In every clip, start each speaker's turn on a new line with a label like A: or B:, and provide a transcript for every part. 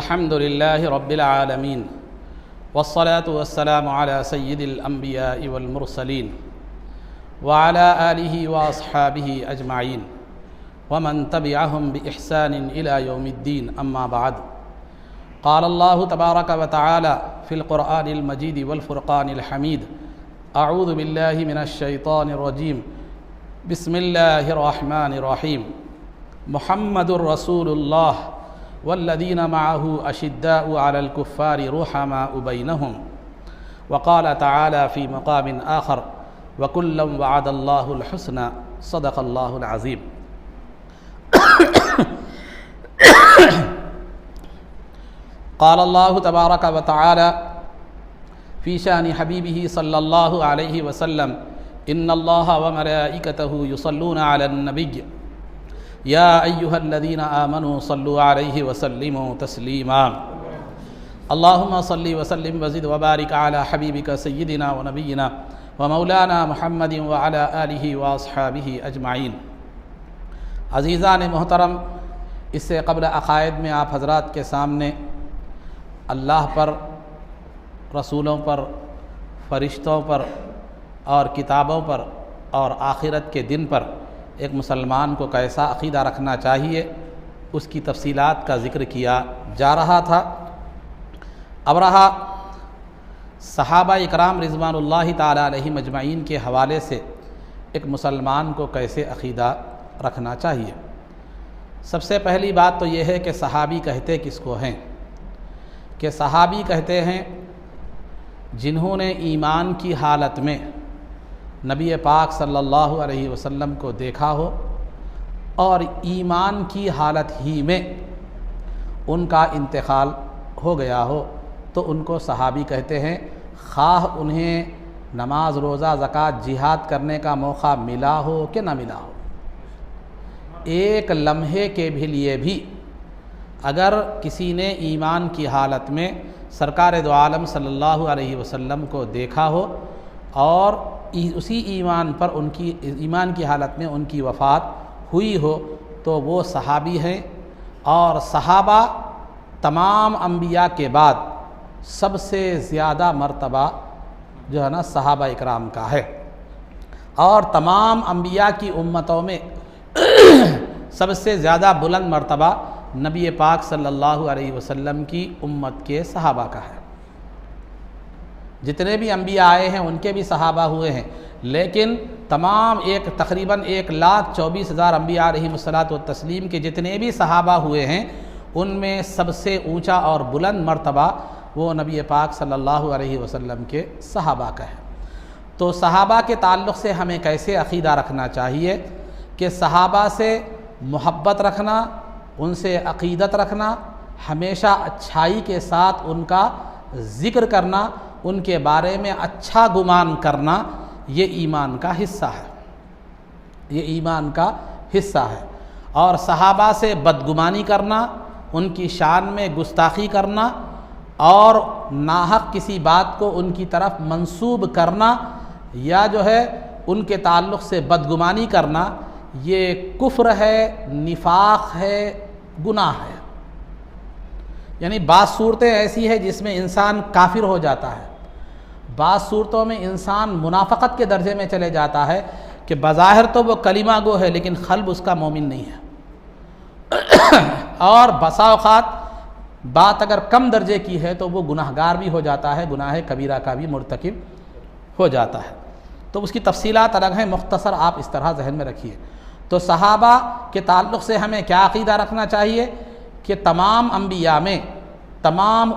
A: अल्हम्दुलिल्लाहि रब्बिल आलमीन वस्सलातु वस्सलामु अला सय्यिदिल अंबियाइ वल मुरसलीन व अला आलिहि व अस्हाबिहि अजमाइन व मन तबिअहुम बि इहसानिन इला यौमिद्दीन अम्मा बाद। क़ाल अल्लाहु तबारक व तआला फ़िल क़ुरआनिल मजीद वल फ़ुरक़ानिल हमीद। अऊज़ु बिल्लाहि मिनश शैतानिर रजीम। बिस्मिल्लाहिर रहमानिर रहीम। मुहम्मदुर रसूलुल्लाह वल्लज़ीना मअहु अशिद्दाउ अलल कुफ़्फ़ारि रुहमाउ बैनहुम। वक़ाल तआला फ़ी मक़ामिन आख़र वकुल्लन वअदल्लाहुल हुस्ना सदक़ल्लाहुल अज़ीम। क़ाल अल्लाहु तबारक व तआला फ़ी शानि हबीबिही सल्लल्लाहु अलैहि वसल्लम इन्नल्लाहा व मलाइकतहु युसल्लूना अलन नबिय्य या अय्युहल्लज़ीना आमनू सल्लु अलैहि वसल्लिमू तस्लीमा। अल्लाहुम्मा सल्लि वसल्लिम वज़िद व बारिक अला हबीबिका सय्यिदिना व नबिय्यिना व मौलाना मुहम्मदिन व अला आलिहि व अस्हाबिहि अजमाइन। अज़ीज़ान मोहतरम, इससे क़ब्ल अक़ायद में आप हज़रात के सामने अल्लाह पर, रसूलों पर, फ़रिश्तों पर और किताबों पर और आखिरत के दिन पर एक मुसलमान को कैसा अक़ीदा रखना चाहिए उसकी तफ़सीलात का ज़िक्र किया जा रहा था। अब रहा सहाबा इकराम रिज़वानुल्लाहि ताला अलैहिम अजमाइन के हवाले से एक मुसलमान को कैसे अक़ीदा रखना चाहिए। सबसे पहली बात तो यह है कि सहाबी कहते किसको हैं, कि सहाबी कहते हैं जिन्होंने ईमान की हालत में नबी पाक सल्लल्लाहु अलैहि वसल्लम को देखा हो और ईमान की हालत ही में उनका इंतकाल हो गया हो तो उनको सहाबी कहते हैं। ख़ाह उन्हें नमाज, रोज़ा, ज़कात, जिहाद करने का मौका मिला हो कि ना मिला हो, एक लम्हे के भी लिए भी अगर किसी ने ईमान की हालत में सरकार दो आलम सल्लल्लाहु अलैहि वसल्लम को देखा हो और उसी ईमान पर उनकी ईमान की हालत में उनकी वफ़ात हुई हो तो वो सहाबी हैं। और सहाबा तमाम अंबिया के बाद सबसे ज़्यादा मर्तबा जो है ना सहाबा इकराम का है और तमाम अंबिया की उम्मतों में सबसे ज़्यादा बुलंद मर्तबा नबी पाक सल्लल्लाहु अलैहि वसल्लम की उम्मत के सहाबा का है। जितने भी अंबिया आए हैं उनके भी सहाबा हुए हैं, लेकिन तमाम तकरीबन 1,24,000 अंबिया अलैहिमुस्सलातु व तस्लीम के जितने भी सहाबा हुए हैं उनमें सबसे ऊंचा और बुलंद मर्तबा वो नबी पाक सल्लल्लाहु अलैहि वसल्लम के सहाबा का है। तो सहाबा के ताल्लुक़ से हमें कैसे अक़ीदा रखना चाहिए कि सहाबा से मोहब्बत रखना, उनसे अक़ीदत रखना, हमेशा अच्छाई के साथ उनका ज़िक्र करना, उनके बारे में अच्छा गुमान करना, ये ईमान का हिस्सा है, ये ईमान का हिस्सा है। और सहाबा से बदगुमानी करना, उनकी शान में गुस्ताखी करना और नाहक किसी बात को उनकी तरफ मंसूब करना या जो है उनके ताल्लुक़ से बदगुमानी करना, ये कुफ्र है, निफाक है, गुनाह है। यानी बाज़ सूरतें ऐसी है जिसमें इंसान काफिर हो जाता है, बाज़ सूरतों में इंसान मुनाफ़क़त के दर्जे में चले जाता है कि बज़ाहिर तो वो कलिमा गो है लेकिन क़ल्ब उसका मोमिन नहीं है। और बसा औक़ात बात अगर कम दर्जे की है तो वो गुनाहगार भी हो जाता है, गुनाह कबीरा का भी मुर्तकिब हो जाता है। तो उसकी तफ़सीलात अलग हैं, मुख्तसर आप इस तरह जहन में रखिए। तो सहाबा के ताल्लुक़ से हमें क्या अक़ीदा रखना चाहिए कि तमाम अंबिया में, तमाम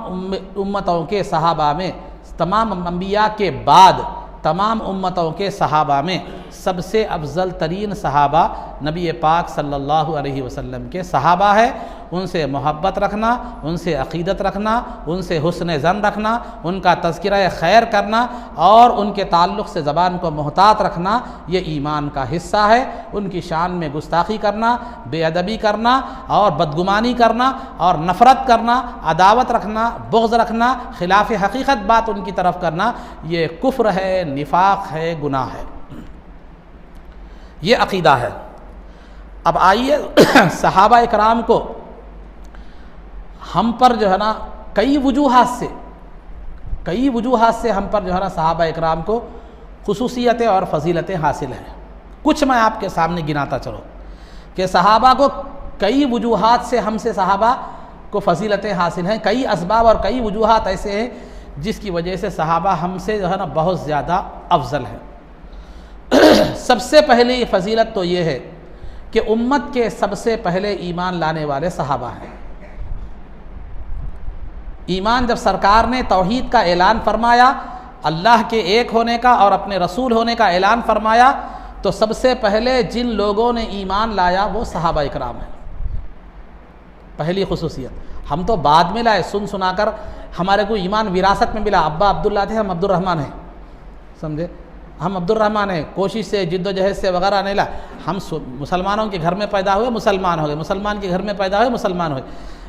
A: उम्मतों के सहाबा में, तमाम अंबिया के बाद तमाम उम्मतों के सहाबा में सबसे अफजल तरीन सहाबा नबी पाक सल्लल्लाहु अलैहि वसल्लम के सहाबा है। उनसे मोहब्बत रखना, उनसे अक़ीदत रखना, उनसे हुस्न ज़न रखना, उनका तज़किरा खैर करना और उनके ताल्लुक़ से ज़बान को मुहतात रखना, ये ईमान का हिस्सा है। उनकी शान में गुस्ताखी करना, बेअदबी करना और बदगुमानी करना और नफ़रत करना, अदावत रखना, बुग़्ज़ रखना, खिलाफ़ हकीकत बात उनकी तरफ करना, ये कुफ्र है, निफाक है, गुनाह है। ये अक़ीदा है। अब आइए सहाबा इकराम को हम पर जो है ना कई वजूहात से हम पर जो है ना सहाबा इकराम को खुसूसियतें और फजीलतें हासिल हैं। कुछ मैं आपके सामने गिनाता चलो कि सहाबा को कई वजूहात से हमसे सहाबा को फजीलतें हासिल हैं, कई असबाब और कई वजूहात ऐसे हैं जिसकी वजह से सहाबा हमसे जो है ना बहुत ज़्यादा अफजल है। सबसे पहली फजीलत तो ये है कि उम्मत के सबसे पहले ईमान लाने वाले सहाबा हैं। ईमान जब सरकार ने तौहीद का ऐलान फरमाया, अल्लाह के एक होने का और अपने रसूल होने का ऐलान फरमाया, तो सबसे पहले जिन लोगों ने ईमान लाया वो सहाबा इकराम हैं। पहली खुसूसियत, हम तो बाद में लाए, सुन सुनाकर हमारे को ईमान विरासत में मिला। अब्बा अब्दुल्ला थे, हम अब्दुर्रहमान हैं, समझे, हम अब्दुर्रहमान हैं, कोशिश से जिद्दोजहद से वगैरह नहीं ला। हम मुसलमानों के घर में पैदा हुए, मुसलमान हो गए, मुसलमान के घर में पैदा हुए, मुसलमान हुए।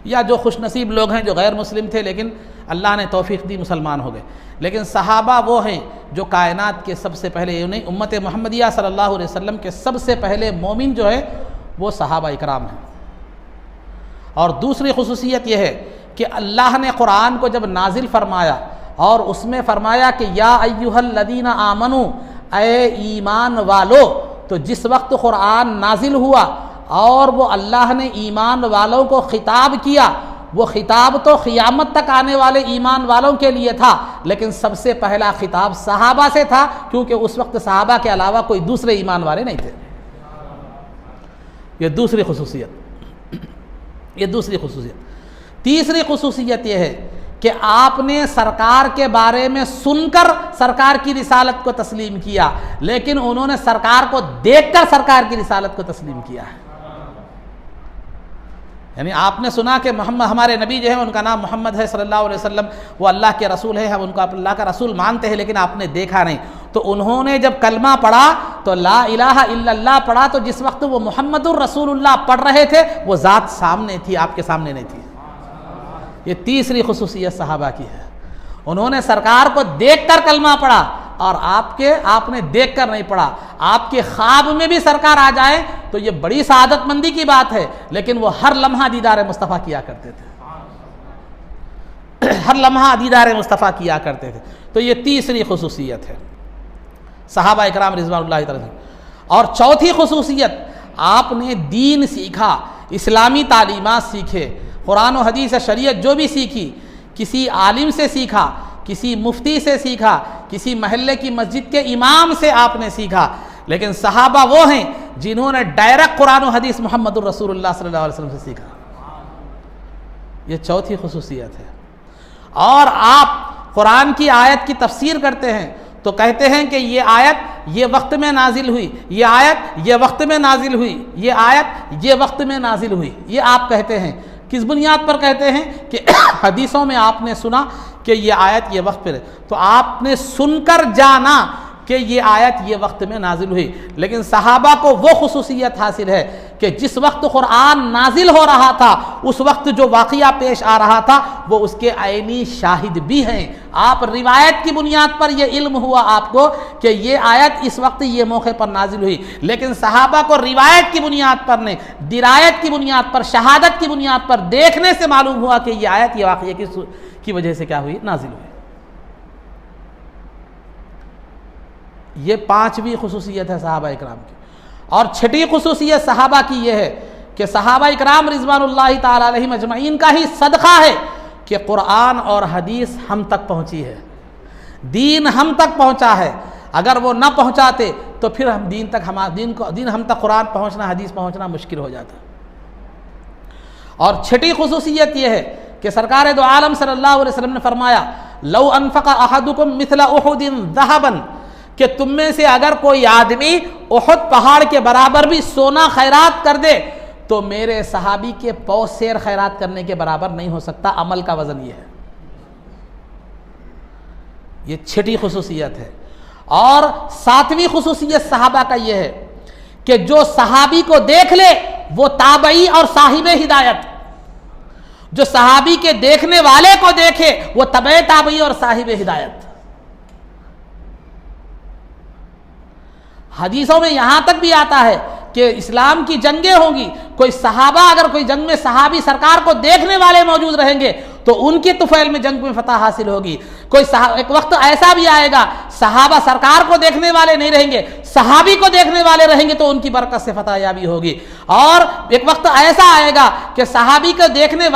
A: या जो खुशनसीब लोग हैं जो गैर मुस्लिम थे लेकिन अल्लाह ने तौफीक दी, मुसलमान हो गए। लेकिन सहाबा वो हैं जो कायनात के सबसे पहले, नहीं उम्मत मुहम्मदिया सल्लल्लाहु अलैहि वसल्लम के सबसे पहले मोमिन जो है वो सहाबा इकराम हैं। और दूसरी खुसूसियत यह है कि अल्लाह ने कुरान को जब नाजिल फरमाया और उसमें फरमाया कि या अय्युहल्लज़ीना आमनू, ए ईमान वालो, तो जिस वक्त कुरान नाजिल हुआ और वो अल्लाह ने ईमान वालों को खिताब किया, वो खिताब तो क़ियामत तक आने वाले ईमान वालों के लिए था, लेकिन सबसे पहला खिताब सहाबा से था, क्योंकि उस वक्त सहाबा के अलावा कोई दूसरे ईमान वाले नहीं थे। ये दूसरी खुसूसियत। तीसरी खुसूसियत यह है कि आपने सरकार के बारे में सुनकर सरकार की रिसालत को तस्लीम किया, लेकिन उन्होंने सरकार को देखकर सरकार की रिसालत को तस्लीम किया है। यानी आपने सुना कि मोहम्मद हमारे नबी जो है उनका नाम मोहम्मद है सल्लल्लाहु अलैहि वसल्लम, वो अल्लाह के रसूल है, हम उनको अल्लाह का रसूल मानते हैं, लेकिन आपने देखा नहीं। तो उन्होंने जब कलमा पढ़ा तो ला इलाहा इल्लल्लाह पढ़ा, तो जिस वक्त वो मुहम्मदुर रसूलुल्लाह पढ़ रहे थे वो ज़ात सामने थी, आपके सामने नहीं थी। ये तीसरी खुसूसियत सहाबा की है, उन्होंने सरकार को देखकर कलमा पढ़ा और आपने देखकर नहीं पढ़ा। आपके ख्वाब में भी सरकार आ जाए तो ये बड़ी सआदतमंदी की बात है, लेकिन वो हर लम्हा दीदार मुस्तफ़ा किया करते थे, हर लम्हा दीदार मुस्तफ़ा किया करते थे। तो ये तीसरी खुसूसियत है सहाबा इकराम रिज़वानुल्लाह तआला। और चौथी खुसूसियत, आपने दीन सीखा, इस्लामी तालीमात सीखे, कुरान और हदीस शरीयत जो भी सीखी, किसी आलिम से सीखा, किसी मुफ्ती से सीखा, किसी महल्ले की मस्जिद के इमाम से आपने सीखा, लेकिन सहाबा वो हैं जिन्होंने डायरेक्ट कुरान और हदीस मुहम्मदुर रसूलुल्लाह सल्लल्लाहु अलैहि वसल्लम से सीखा। ये चौथी खुसूसियत है। और आप कुरान की आयत की तफसीर करते हैं तो कहते हैं कि ये आयत ये वक्त में नाजिल हुई, ये आयत ये वक्त में नाजिल हुई, ये आयत ये वक्त में नाजिल हुई। ये आप कहते हैं, किस बुनियाद पर कहते हैं कि हदीसों में आपने सुना कि ये आयत ये वक्त पर है, तो आपने सुनकर जाना कि ये आयत ये वक्त में नाजिल हुई। लेकिन सहाबा को वो खुसूसियत हासिल है कि जिस वक्त कुरान नाजिल हो रहा था उस वक्त जो वाक़िया पेश आ रहा था वो उसके आईनी शाहिद भी हैं। आप रिवायत की बुनियाद पर यह इल्म हुआ आपको कि ये आयत इस वक्त ये मौके पर नाजिल हुई, लेकिन सहाबा को रिवायत की बुनियाद पर नहीं, दिरायत की बुनियाद पर, शहादत की बुनियाद पर देखने से मालूम हुआ कि ये आयत ये वाक़िया की वजह से क्या हुई, नाजिल हुई। ये पांचवी खुसूसियत है सहाबा इकराम की। और छठी खुसूसियत सहाबा की यह है कि सहाबा इकराम रिज़वानुल्लाहि ताला अलैहिम अजमईन का ही सदका है कि कुरान और हदीस हम तक पहुंची है, दीन हम तक पहुंचा है। अगर वो ना पहुंचाते तो फिर हम दीन हम तक कुरान पहुंचना, हदीस पहुंचना मुश्किल हो जाता। और छठी खुसूसियत यह है कि सरकार दो आलम सल्लल्लाहु अलैहि वसल्लम ने फरमाया, लौ अनफ़क़ा अहदुकुम मिथला उहुदिन ज़हबन, कि तुम में से अगर कोई आदमी उहुद पहाड़ के बराबर भी सोना खैरात कर दे तो मेरे सहाबी के पौ शेर खैरात करने के बराबर नहीं हो सकता। अमल का वजन ये है, ये छठी खुसूसियत है। और सातवीं खुसूसियत सहाबा का यह है कि जो सहाबी को देख ले वो ताबई और साहिब हिदायत, जो सहाबी के देखने वाले को देखे वो तबे ताबई और साहिब हिदायत। हदीसों में यहां तक भी आता है कि इस्लाम की जंगें होंगी, कोई सहाबा, अगर कोई जंग में सहाबी सरकार को देखने वाले मौजूद रहेंगे तो उनकी तुफैल में जंग में फतह हासिल होगी। एक वक्त ऐसा भी आएगा सहाबा सरकार को देखने वाले नहीं रहेंगे, सहाबी को देखने वाले रहेंगे तो उनकी बरकत से फतह याबी होगी। और एक वक्त ऐसा आएगा कि सहाबी को देखने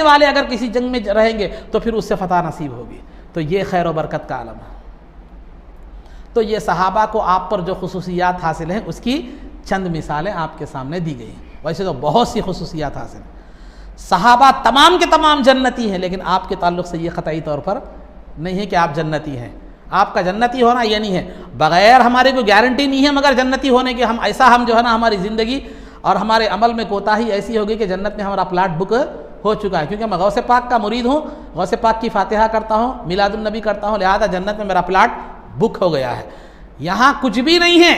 A: वाले अगर किसी जंग में रहेंगे तो फिर उससे फतह नसीब होगी। तो ये खैर व बरकत का आलम है। तो ये सहाबा को आप पर जो खुसूसियात हासिल हैं उसकी चंद मिसालें आपके सामने दी गई। वैसे तो बहुत सी खुसूसियात हासिल हैं, सहाबा तमाम के तमाम जन्नती हैं, लेकिन आपके ताल्लुक़ से ये क़तई तौर पर नहीं है कि आप जन्नती हैं। आपका जन्नती होना ये नहीं है, बग़ैर हमारे कोई गारंटी नहीं है मगर जन्नती होने की हम जो है ना हमारी ज़िंदगी और हमारे अमल में कोताही ऐसी होगी कि जन्नत में हमारा प्लाट बुक हो चुका है। क्योंकि मैं गौसे पाक का मुरीद हूँ, गौसे पाक की फातिहा करता हूँ, मिलादुन नबी करता हूँ, लिहाजा जन्नत में मेरा प्लाट बुक हो गया है। यहाँ कुछ भी नहीं है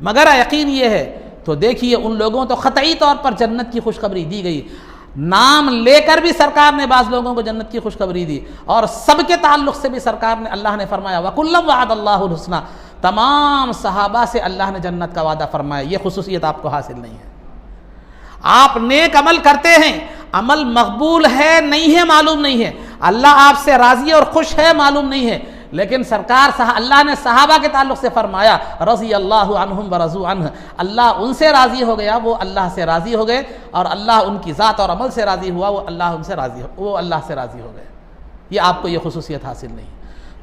A: मगर यकीन ये है। तो देखिए उन लोगों तो क़तई तौर पर जन्नत की खुशखबरी दी गई, नाम लेकर भी सरकार ने बाज़ लोगों को जन्नत की खुशखबरी दी, और सबके ताल्लुक़ से भी सरकार ने, अल्लाह ने फरमाया वकुल्लम वअदल्लाहुल हुस्ना, तमाम सहाबा से अल्लाह ने जन्नत का वादा फरमाया। ये खुसूसियत आपको हासिल नहीं है। आप नेक अमल करते हैं, अमल मकबूल है नहीं है मालूम नहीं है, अल्लाह आपसे राज़ी और खुश है मालूम नहीं है, लेकिन सरकार अल्लाह ने सहाबा के ताल्लुक़ से फरमाया रज़ी अल्लाहु अन्हुम व रज़ू अन्हु, अल्लाह उनसे राज़ी हो गया, वो अल्लाह से राज़ी हो गए, और अल्लाह उनकी ज़ात और अमल से राज़ी हुआ, वो अल्लाह से राज़ी हो गए। ये आपको ये खुसूसियत हासिल नहीं।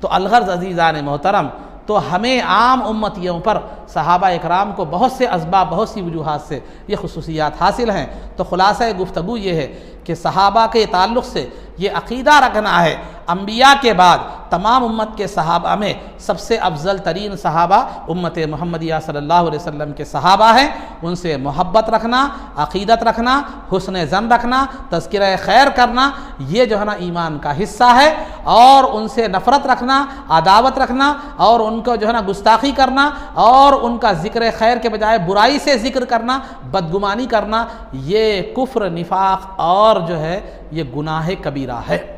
A: तो अलगर्ज़ अज़ीज़ान मोहतरम, तो हमें आम उम्मतियों पर सहाबा इकराम को बहुत से असबाब, बहुत सी वजूहात से ये खुसूसियात हासिल हैं। तो खुलासा गुफ्तगू ये है कि सहाबा के ताल्लुक़ से ये अक़ीदा रखना है, अम्बिया के बाद तमाम उम्मत के सहाबा में सबसे अफजल तरीन सहाबा उम्मत मुहम्मदिया सल्लल्लाहु अलैहि वसल्लम के सहाबा हैं। उनसे मोहब्बत रखना, अक़ीदत रखना, हुस्न ज़न रखना, तज़किरा खैर करना, ये जो है ना ईमान का हिस्सा है। और उनसे नफ़रत रखना, अदावत रखना, और उनको जो है ना गुस्ताखी करना, और उनका ज़िक्र खैर के बजाय बुराई से ज़िक्र करना, बदगुमानी करना, ये कुफ्र, निफाक और जो है ये गुनाह कबीरा है।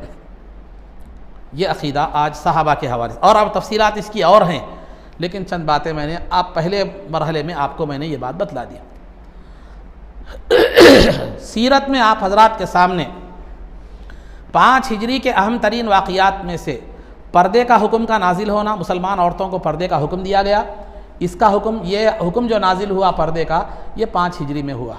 A: ये अक़ीदा आज सहाबा के हवाले से, और अब तफसीलात इसकी और हैं, लेकिन चंद बातें मैंने आप पहले मरहले में आपको मैंने ये बात बतला दी। सीरत में आप हजरात के सामने 5 हिजरी के अहम तरीन वाक़ियात में से पर्दे का हुक्म का नाजिल होना, मुसलमान औरतों को पर्दे का हुक्म दिया गया। इसका हुक्म, ये हुक्म जो नाजिल हुआ पर्दे का, ये 5 हिजरी में हुआ।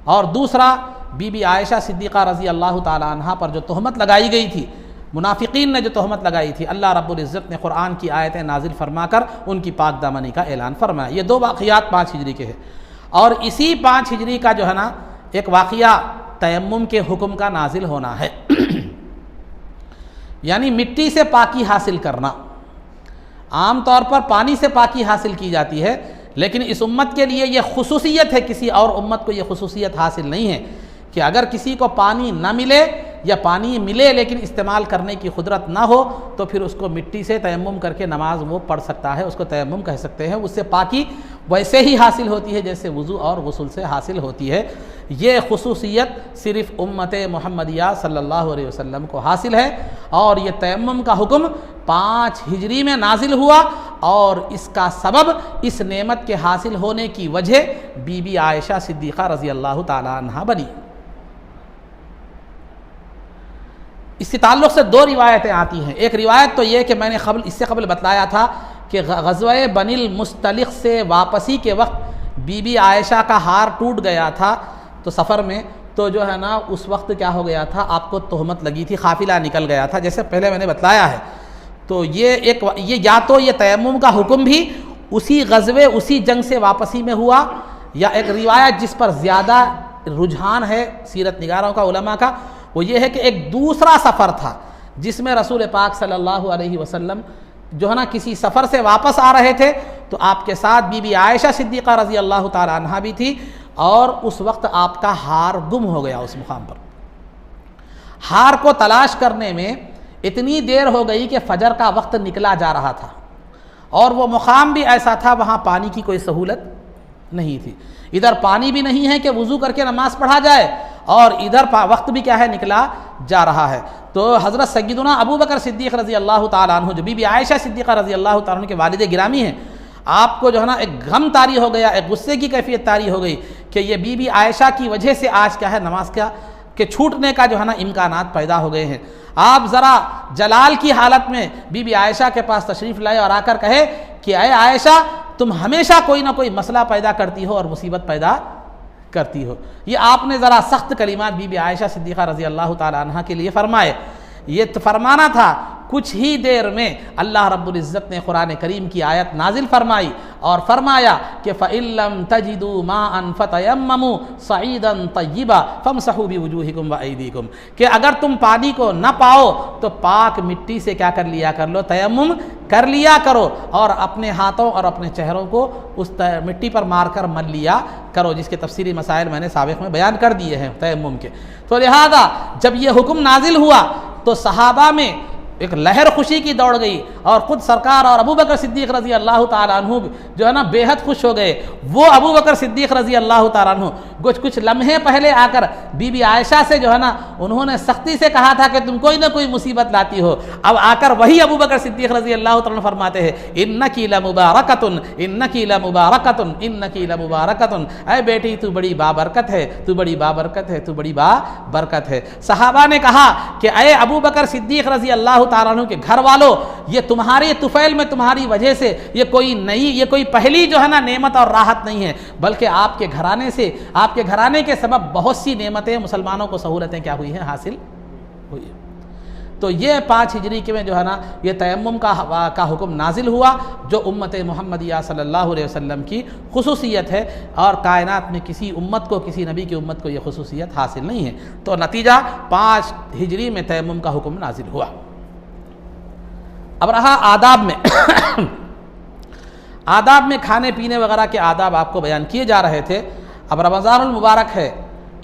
A: और दूसरा, बीबी आयशा सिद्दीक़ा रज़ी अल्लाह ताला अन्हा पर जो तोहमत लगाई गई थी, मुनाफिकीन ने जो तोहमत लगाई थी, अल्लाह रब्बुल इज़्ज़त ने कुरान की आयतें नाजिल फरमाकर उनकी पाक दामनी का ऐलान फरमाया। ये 2 वाक़ियात 5 हिजरी के हैं। और इसी 5 हिजरी का जो है ना एक वाक़िया तयम्मुम के हुक्म का नाजिल होना है यानी मिट्टी से पाकी हासिल करना। आम तौर पर पानी से पाकी हासिल की जाती है, लेकिन इस उम्मत के लिए यह खुसूसियत है, किसी और उम्मत को यह खुसूसियत हासिल नहीं है कि अगर किसी को पानी ना मिले या पानी मिले लेकिन इस्तेमाल करने की कुदरत ना हो तो फिर उसको मिट्टी से तयम्मुम करके नमाज वो पढ़ सकता है, उसको तयम्मुम कह सकते हैं। उससे पाकी वैसे ही हासिल होती है जैसे वज़ू और गुस्ल से हासिल होती है। ये खुसूसियत सिर्फ़ उम्मत मुहम्मदिया सल्लल्लाहु अलैहि वसल्लम को हासिल है। और ये तयम्मुम का हुक्म 5 हिजरी में नाजिल हुआ, और इसका सबब, इस नेमत के हासिल होने की वजह बीबी आयशा सिद्दीक़ा रज़ी अल्लाह ताला अन्हा बनी। इससे ताल्लुक़ से 2 रिवायतें आती हैं। एक रिवायत तो ये कि मैंने इससे कबल बतलाया था कि ग़ज़वे बनिल मुस्तलिक़ से वापसी के वक्त बीबी आयशा का हार टूट गया था तो सफ़र में, तो जो है ना उस वक्त क्या हो गया था, आपको तोहमत लगी थी, काफ़िला निकल गया था, जैसे पहले मैंने बतलाया है। तो ये या तो ये तयम्मुम का हुक्म भी उसी ग़ज़वे, उसी जंग से वापसी में हुआ, या एक रिवायत जिस पर ज़्यादा रुझान है सीरत निगारों का, उलमा का, वो ये है कि एक दूसरा सफ़र था जिसमें रसूल पाक सल्लल्लाहु अलैहि वसल्लम जो है ना किसी सफ़र से वापस आ रहे थे, तो आपके साथ बीबी आयशा सिद्दीक़ा रज़ी अल्लाह ताला अन्हा भी थी, और उस वक्त आपका हार गुम हो गया। उस मुकाम पर हार को तलाश करने में इतनी देर हो गई कि फजर का वक्त निकला जा रहा था, और वो मुकाम भी ऐसा था वहाँ पानी की कोई सहूलत नहीं थी। इधर पानी भी नहीं है कि वज़ू करके नमाज पढ़ा जाए, और इधर वक्त भी क्या है, निकला जा रहा है। तो हज़रत सय्यदुना अबू बकर सिद्दीक़ रज़ी अल्लाह ताला अन्हु, जो बीबी आयशा सिद्दीक़ा रज़ी अल्लाह ताला अन्हा के वालिद गिरामी हैं, आपको जो है ना एक गम तारी हो गया, एक गुस्से की कैफियत तारी हो गई कि ये बीबी आयशा की वजह से आज क्या है, नमाज के छूटने का जो है ना इम्कानात पैदा हो गए हैं। आप ज़रा जलाल की हालत में बीबी आयशा के पास तशरीफ़ लाए और आकर कहे कि अय आयशा, तुम हमेशा कोई ना कोई मसला पैदा करती हो और मुसीबत पैदा करती हो। ये आपने ज़रा सख्त कलिमात बीबी आयशा सिद्दीक़ा रज़ी अल्लाह ताला अन्हा के लिए फ़रमाए। ये तो फरमाना था, कुछ ही देर में अल्लाह रब्बुल इज़्ज़त ने कुरान करीम की आयत नाजिल फरमाई और फरमाया कि फ़इल्लम तजिदू माअन फ़तयम्ममू सईदन तय्यिबा फ़मसहू बिवुजूहिकुम व अयदीकुम, कि अगर तुम पानी को न पाओ तो पाक मिट्टी से क्या कर लिया कर लो, तयम्मुम कर लिया करो और अपने हाथों और अपने चेहरों को उस मिट्टी पर मारकर मल लिया करो, जिसके तफसीरी मसाइल मैंने साबिक़ में बयान कर दिए हैं तयम्मुम के। तो लिहाजा जब ये हुक्म नाजिल हुआ तो सहाबा में एक लहर खुशी की दौड़ गई और ख़ुद सरकार और अबू बकर सिद्दीक़ रज़ी अल्लाह ताला अन्हु जो है ना बेहद खुश हो गए। वो अबू बकर सिद्दीक़ रज़ी अल्लाह ताला अन्हु कुछ लम्हे पहले आकर बीबी आयशा से जो है ना उन्होंने सख्ती से कहा था कि तुम कोई ना कोई मुसीबत लाती हो, अब आकर वही अबू बकर सिद्दीक़ रज़ी अल्लाह ताला फरमाते हैं इन्नकी लमुबारकतुन इन्नकी लमुबारकतुन इन्नकी लमुबारकतुन, ऐ बेटी तू बड़ी बाबरकत है, तू बड़ी बाबरकत है, तू बड़ी बाबरकत है। सहाबा ने कहा कि ऐ अबू बकर सिद्दीक़ रज़ी अल्लाह ताला अन्हु के घर वालों, ये तुम्हारे तुफैल में तुम्हारी वजह से ये कोई पहली जो है ना नेमत और राहत नहीं है, बल्कि आपके घराने से, आपके घराने के सबब बहुत सी नेमतें मुसलमानों को सहूलतें क्या हुई हैं, हासिल हुई है। तो ये 5 हिजरी के में जो है ना ये तयम्मुम का हुक्म नाजिल हुआ, जो उम्मत मुहम्मदिया सल्लल्लाहु अलैहि वसल्लम की खुसूसियत है और कायनात में किसी उम्मत को, किसी नबी की उम्मत को ये खुसूसियत हासिल नहीं है। तो नतीजा 5 हिजरी में तयम्मुम का हुक्म नाजिल हुआ। अब रहा आदाब में आदाब में खाने पीने वगैरह के आदाब आपको बयान किए जा रहे थे। अब रमज़ानुल मुबारक है,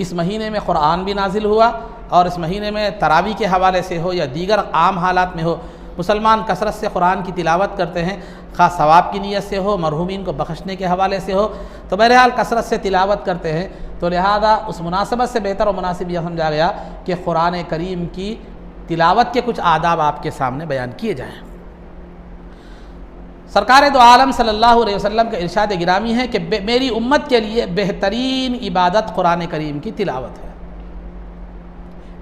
A: इस महीने में क़ुरान भी नाजिल हुआ और इस महीने में तरावी के हवाले से हो या दीगर आम हालात में हो, मुसलमान कसरत से कुरान की तिलावत करते हैं, ख़ास सवाब की नीयत से हो, मरहूमीन को बख्शने के हवाले से हो, तो बहरहाल कसरत से तिलावत करते हैं। तो लिहाजा उस मुनासबत से बेहतर और मुनासिब यह समझा गया कि कुरान करीम की तिलावत के कुछ आदाब आपके सामने बयान किए जाएँ। सरकार दो आलम सल्लल्लाहु अलैहि वसल्लम का इरशाद गिरामी है कि मेरी उम्मत के लिए बेहतरीन इबादत कुरान करीम की तिलावत है।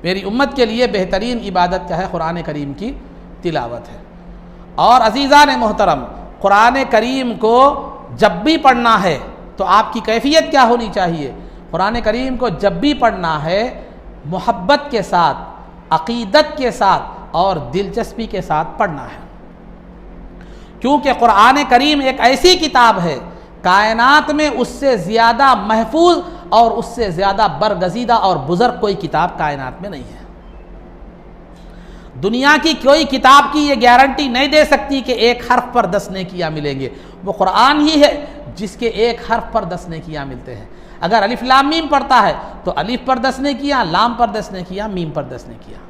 A: मेरी उम्मत के लिए बेहतरीन इबादत क्या है, कुरान करीम की तिलावत है। और अज़ीज़ान मोहतरम, कुरान करीम को जब भी पढ़ना है तो आपकी कैफियत क्या होनी चाहिए? कुरान करीम को जब भी पढ़ना है मोहब्बत के साथ, अक़ीदत के साथ और दिलचस्पी के साथ पढ़ना है, क्योंकि कुरान करीम एक ऐसी किताब है, कायनात में उससे ज़्यादा महफूज और उससे ज़्यादा बरगज़ीदा और बुज़ुर्ग कोई किताब कायनात में नहीं है। दुनिया की कोई किताब की ये गारंटी नहीं दे सकती कि एक हर्फ पर 10 नेकियां मिलेंगे। वो कुरान ही है जिसके एक हर्फ पर 10 नेकियां मिलते हैं। अगर अलिफ लाम मीम पढ़ता है तो अलिफ पर 10 नेकियां, लाम पर 10 नेकियां, मीम पर 10 नेकियां।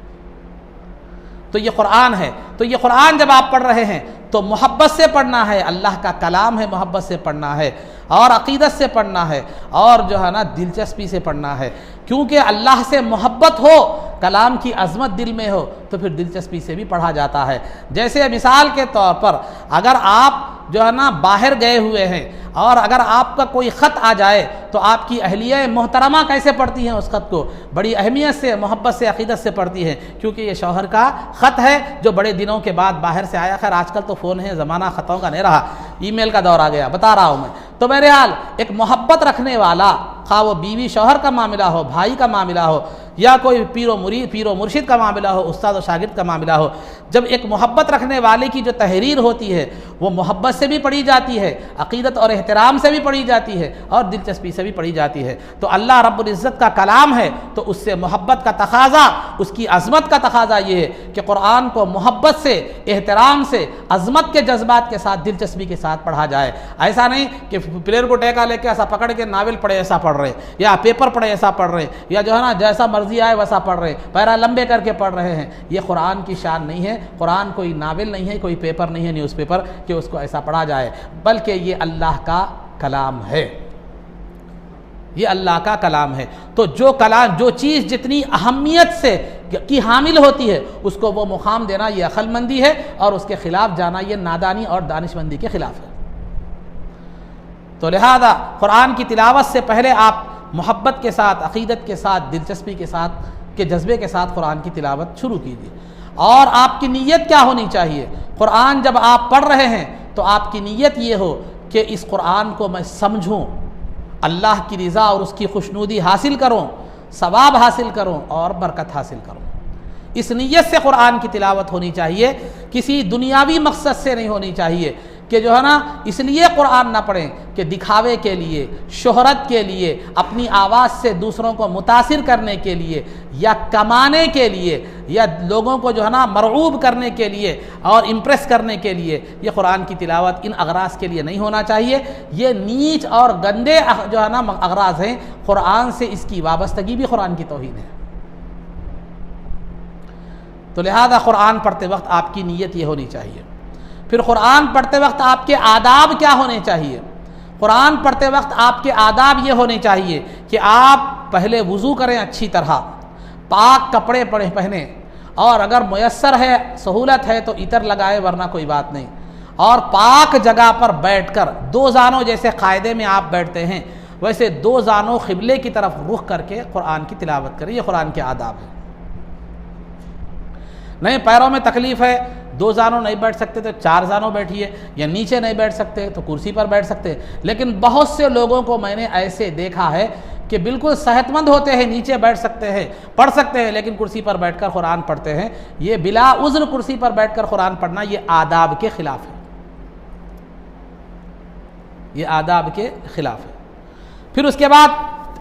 A: तो ये कुरान है। तो ये कुरान जब आप पढ़ रहे हैं तो मोहब्बत से पढ़ना है, अल्लाह का कलाम है, मोहब्बत से पढ़ना है और अक़ीदत से पढ़ना है और जो है ना दिलचस्पी से पढ़ना है, क्योंकि अल्लाह से मोहब्बत हो, कलाम की अज़मत दिल में हो तो फिर दिलचस्पी से भी पढ़ा जाता है। जैसे मिसाल के तौर पर अगर आप जो है ना बाहर गए हुए हैं और अगर आपका कोई ख़त आ जाए तो आपकी अहलिया मोहतरमा कैसे पढ़ती हैं? उस ख़त को बड़ी अहमियत से, मोहब्बत से, अक़ीदत से पढ़ती हैं, क्योंकि ये शौहर का ख़त है जो बड़े दिनों के बाद बाहर से आया। खैर आजकल तो फ़ोन है, ज़माना ख़तों का नहीं रहा, ईमेल का दौर आ गया, बता रहा हूँ मैं। तो बहरहाल एक मोहब्बत रखने वाला, खा वो बीवी शौहर का मामला हो, भाई का मामला हो या कोई पीरो मुर्शिद का मामला हो, उस्ताद और शागिर्द का मामला हो, जब एक मोहब्बत रखने वाले की जो तहरीर होती है वो मोहब्बत से भी पढ़ी जाती है, अक़ीदत और एहतराम से भी पढ़ी जाती है और दिलचस्पी से भी पढ़ी जाती है। तो अल्लाह रब्बुल इज़्ज़त का कलाम है तो उससे मोहब्बत का तकाज़ा, उसकी अज़मत का तकाज़ा ये है कि कुरान को मोहब्बत से, एहतराम से, अज़मत के जज्बात के साथ, दिलचस्पी के साथ पढ़ा जाए। ऐसा नहीं कि प्लेयर को टेका लेके ऐसा पकड़ के नावल पढ़े ऐसा पढ़ रहे हैं या पेपर पढ़े ऐसा पढ़ रहे हैं या जो है ना जैसा मर्जी आए वैसा पढ़ रहे हैं, पैरा लंबे करके पढ़ रहे हैं। ये कुरान की शान नहीं है। कुरान कोई नावल नहीं है, कोई पेपर नहीं है, न्यूज़पेपर कि उसको ऐसा पढ़ा जाए, बल्कि ये अल्लाह का कलाम है, ये अल्लाह का कलाम है। तो जो कलाम, जो चीज़ जितनी अहमियत से की हामिल होती है उसको वो मुकाम देना ये अक्लमंदी है और उसके ख़िलाफ़ जाना ये नादानी और दानिशमंदी के ख़िलाफ़ है। तो लिहाजा कुरान की तिलावत से पहले आप मोहब्बत के साथ, अक़ीदत के साथ, दिलचस्पी के साथ, के जज्बे के साथ कुरान की तिलावत शुरू कीजिए। और आपकी नीयत क्या होनी चाहिए? कुरान जब आप पढ़ रहे हैं तो आपकी नीयत ये हो कि इस कुरान को मैं समझूं, अल्लाह की रज़ा और उसकी खुशनुदी हासिल करूं, सवाब हासिल करूं और बरकत हासिल करूं। इस नीयत से कुरान की तिलावत होनी चाहिए, किसी दुनियावी मकसद से नहीं होनी चाहिए कि जो है ना इसलिए कुरान ना पढ़ें कि दिखावे के लिए, शोहरत के लिए, अपनी आवाज़ से दूसरों को मुतासिर करने के लिए, या कमाने के लिए, या लोगों को जो है ना मरऊब करने के लिए और इम्प्रेस करने के लिए ये कुरान की तिलावत इन अगराज के लिए नहीं होना चाहिए। ये नीच और गंदे जो है ना अगराज हैं। कुरान से इसकी वाबस्तगी भी कुरान की तौहीन है। तो लिहाजा कुरान पढ़ते वक्त आपकी नीयत ये होनी चाहिए। फिर कुरान पढ़ते वक्त आपके आदाब क्या होने चाहिए? कुरान पढ़ते वक्त आपके आदाब ये होने चाहिए कि आप पहले वुज़ू करें अच्छी तरह, पाक कपड़े पहने, और अगर मुयस्सर है, सहूलत है तो इतर लगाए, वरना कोई बात नहीं। और पाक जगह पर बैठकर दो जानों, जैसे कायदे में आप बैठते हैं वैसे दो जानों क़िबले की तरफ रुख करके कुरान की तिलावत करें। ये कुरान के आदाब है। नहीं पैरों में तकलीफ़ है, दो जानों नहीं बैठ सकते तो चार जानों बैठिए, या नीचे नहीं बैठ सकते तो कुर्सी पर बैठ सकते हैं। लेकिन बहुत से लोगों को मैंने ऐसे देखा है कि बिल्कुल सेहतमंद होते हैं, नीचे बैठ सकते हैं, पढ़ सकते हैं, लेकिन कुर्सी पर बैठकर कुरान पढ़ते हैं। ये बिला उज़्र कुर्सी पर बैठकर कुरान पढ़ना ये आदाब के ख़िलाफ़ है, ये आदाब के ख़िलाफ़ है। फिर उसके बाद